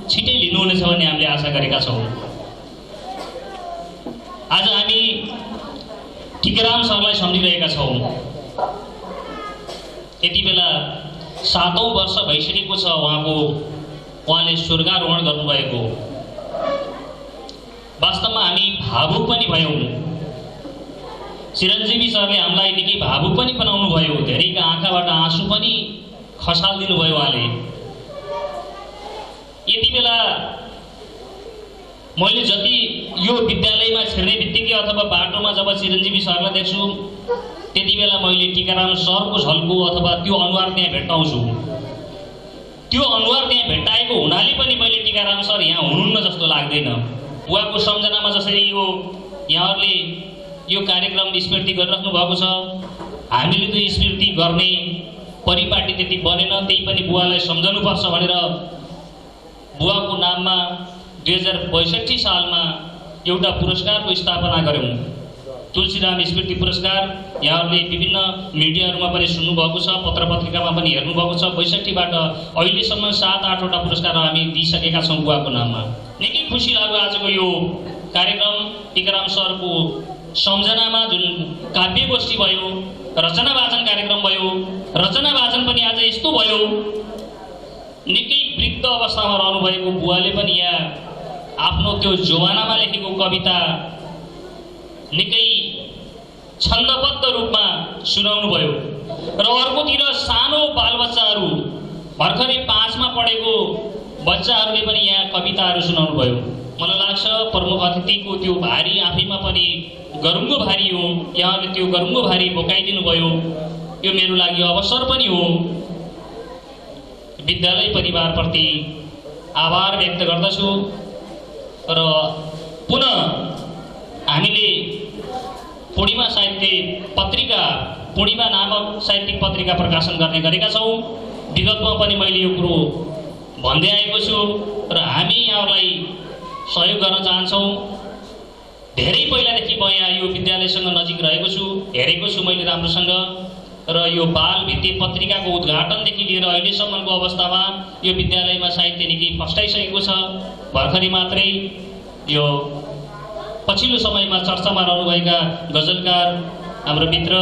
छिटै लिनुहुनेछ भन्ने हामीले आशा गरेका छौँ। आज हामी टिकाराम सरलाई सम्झिरहेका छौँ। यति बेला 7औं वर्ष भइसकेको छ उहाँले स्वर्गारोहण गर्नुभएको। वास्तवमा हामी भावुक पनि भयौँ। चिरञ्जीवी सरले हामीलाई निकै भावुक पनि बनाउनु भयो। धेरैका आँखाबाट आँसु पनि खसालिदिनु भयो उहाँले। यति बेला मैले जति यो विद्यालयमा छिर्ने बित्तिकै अथवा बाटोमा जब चिरञ्जीवी सरलाई देख्छु, त्यति बेला मैले टिकाराम सरको झल्को अथवा त्यो अनुहार त्यहाँ भेट्टाउँछु। त्यो अनुहार त्यहाँ भेट्टाएको हुनाले पनि मैले टिकाराम सर यहाँ हुनुहुन्न जस्तो लाग्दैन। उहाँको सम्झनामा जसरी यहाँहरूले यो कार्यक्रम स्मृति गरिराख्नु भएको छ, हामीले त स्मृति गर्ने परिपाटी त्यति बनेन, त्यही पनि बुवालाई सम्झनुपर्छ भनेर बुवाको नाममा 2062 सालमा एउटा पुरस्कारको स्थापना गऱ्यौँ, तुलसीराम स्मृति पुरस्कार। यहाँहरूले विभिन्न मिडियाहरूमा पनि सुन्नुभएको छ, पत्र पत्रिकामा पनि हेर्नुभएको छ। 62बाट अहिलेसम्म 7-8वटा पुरस्कार हामी दिइसकेका छौँ बुवाको नाममा। निकै खुसी लाग्यो आजको यो कार्यक्रम। टिकाराम सरको सम्झनामा जुन काव्य गोष्ठी भयो, रचना वाचन कार्यक्रम भयो, रचना वाचन पनि आज यस्तो भयो। निकै वृद्ध अवस्थामा रहनुभएको बुवाले पनि यहाँ आफ्नो त्यो जवानामा लेखेको कविता निकै छन्दबद्ध रूपमा सुनाउनु भयो। र अर्कोतिर सानो बालबच्चाहरू, भर्खरै 5मा पढेको बच्चाहरूले पनि यहाँ कविताहरू सुनाउनु भयो। मलाई लाग्छ प्रमुख अतिथिको त्यो भारी आफैमा पनि गरुङ्गो भारी हो। यहाँले त्यो गरुङ्गो भारी बोकाइदिनु भयो। यो मेरो लागि अवसर पनि हो। विद्यालय परिवारप्रति आभार व्यक्त गर्दछु र पुनः हामीले पूर्णिमा साहित्य पत्रिका, पूर्णिमा नामक साहित्यिक पत्रिका प्रकाशन गर्ने गरेका छौँ। विगतमा पनि मैले यो कुरो भन्दै आएको छु र हामी यहाँहरूलाई सहयोग गर्न चाहन्छौँ। धेरै पहिलादेखि म यहाँ यो विद्यालयसँग नजिक रहेको छु, हेरेको छु मैले राम्रोसँग र यो बाल भित्ति पत्रिकाको उद्घाटनदेखि लिएर अहिलेसम्मको अवस्थामा यो विद्यालयमा साहित्य निकै फस्टाइसकेको छ। भर्खरै मात्रै यो पछिल्लो समयमा चर्चामा रहनुभएका गजलकार हाम्रो मित्र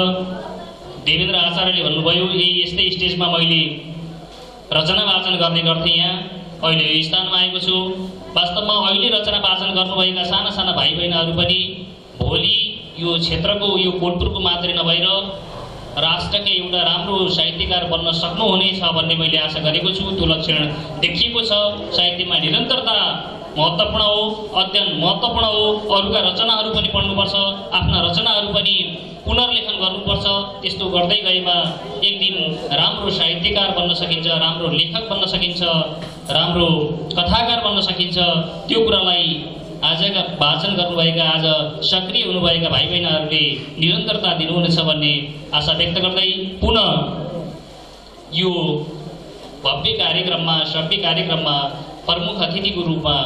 देवेन्द्र आचार्यले भन्नुभयो, यस्तै स्टेजमा मैले रचना वाचन गर्ने गर्थेँ, यहाँ अहिले यो स्थानमा आएको छु। वास्तवमा अहिले रचना वाचन गर्नुभएका साना साना भाइ बहिनीहरू पनि भोलि यो क्षेत्रको यो कोटपुरको मात्रै नभएर राष्ट्रकै एउटा राम्रो साहित्यकार बन्न सक्नुहुनेछ भन्ने मैले आशा गरेको छु। त्यो लक्षण देखिएको छ। साहित्यमा निरन्तरता महत्त्वपूर्ण हो, अध्ययन महत्त्वपूर्ण हो। अरूका रचनाहरू पनि पढ्नुपर्छ, आफ्ना रचनाहरू पनि पुनर्लेखन गर्नुपर्छ। त्यस्तो गर्दै गएमा एक दिन राम्रो साहित्यकार बन्न सकिन्छ, राम्रो लेखक बन्न सकिन्छ, राम्रो कथाकार बन्न सकिन्छ। त्यो कुरालाई आजका वाचन गर्नुभएका, आज सक्रिय हुनुभएका भाइ बहिनीहरूले निरन्तरता दिनुहुनेछ भन्ने आशा व्यक्त गर्दै पुनः यो भव्य कार्यक्रममा, सभ्य कार्यक्रममा प्रमुख अतिथिको रूपमा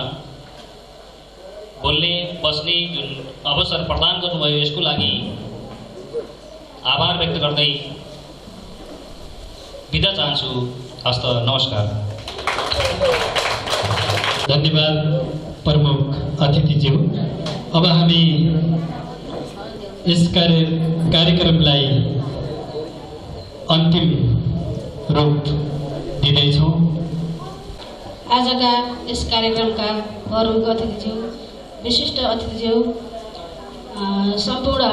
बोल्ने बस्ने जुन अवसर प्रदान गर्नुभयो यसको लागि आभार व्यक्त गर्दै बिदा चाहन्छु। हस्त नमस्कार। धन्यवाद प्रमुख अतिथिज्यू। अब हामी यस कार्यक्रमलाई अन्तिम रूप दिँदैछौँ। आजका यस कार्यक्रमका प्रमुख अतिथिज्यू, विशिष्ट अतिथिज्यू, सम्पूर्ण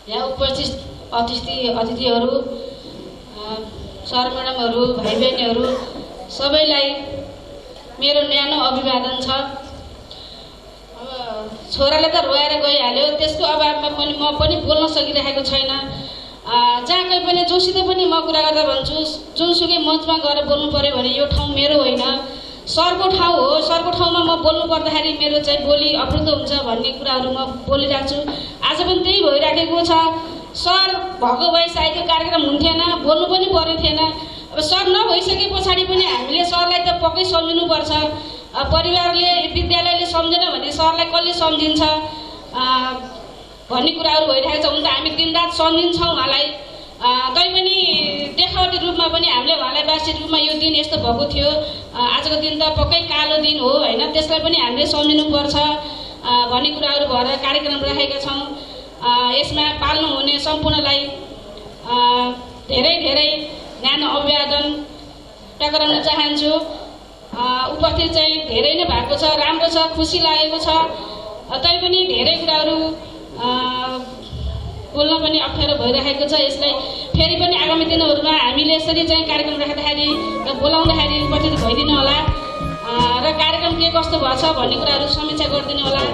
यहाँ उपस्थित अतिथिहरू, सर म्याडमहरू, भाइ बहिनीहरू सबैलाई मेरो न्यानो अभिवादन छ। अब छोराले त रोएर गइहाल्यो, त्यसको अभावमा पनि म पनि बोल्न सकिरहेको छैन। जहाँ कहीँ पनि जोसित पनि म कुरा गर्दा भन्छु, जुनसुकै मञ्चमा गएर बोल्नु पऱ्यो भने यो ठाउँ मेरो होइन, सरको ठाउँ हो। सरको ठाउँमा म बोल्नु पर्दाखेरि मेरो चाहिँ बोली अप्ठ्यारो हुन्छ भन्ने कुराहरू म बोलिरहेको छु। आज पनि त्यही भइराखेको छ। सर भएको भए साहित्य कार्यक्रम हुन्थेन, बोल्नु पनि पर्ने थिएन। अब सर नभइसके पछाडि पनि हामीले सरलाई त पक्कै सम्झिनुपर्छ। परिवारले, विद्यालयले सम्झेन भने सरलाई कसले सम्झिन्छ भन्ने कुराहरू भइरहेको छ। हुन त हामी दिनरात सम्झिन्छौँ उहाँलाई, तैपनि देखावटी रूपमा पनि हामीले उहाँलाई वार्षिक रूपमा यो दिन यस्तो भएको थियो, आजको दिन त पक्कै कालो दिन हो होइन, त्यसलाई पनि हामीले सम्झिनुपर्छ भन्ने कुराहरू भएर कार्यक्रम राखेका छौँ। यसमा पाल्नुहुने सम्पूर्णलाई धेरै धेरै न्यानो अभिवादन टक्राउन चाहन्छु। उपस्थित चाहिँ धेरै नै भएको छ, राम्रो छ, खुसी लागेको छ। तैपनि धेरै कुराहरू बोल्न पनि अप्ठ्यारो भइरहेको छ। यसलाई फेरि पनि आगामी दिनहरूमा हामीले यसरी चाहिँ कार्यक्रम राख्दाखेरि र बोलाउँदाखेरि उपस्थित भइदिनु होला र कार्यक्रम के कस्तो भएछ भन्ने कुराहरू समीक्षा गरिदिनु होला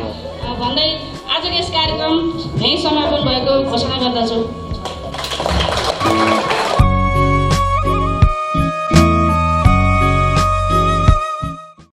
भन्दै आजको यस कार्यक्रम यहीँ समापन भएको घोषणा गर्दछु।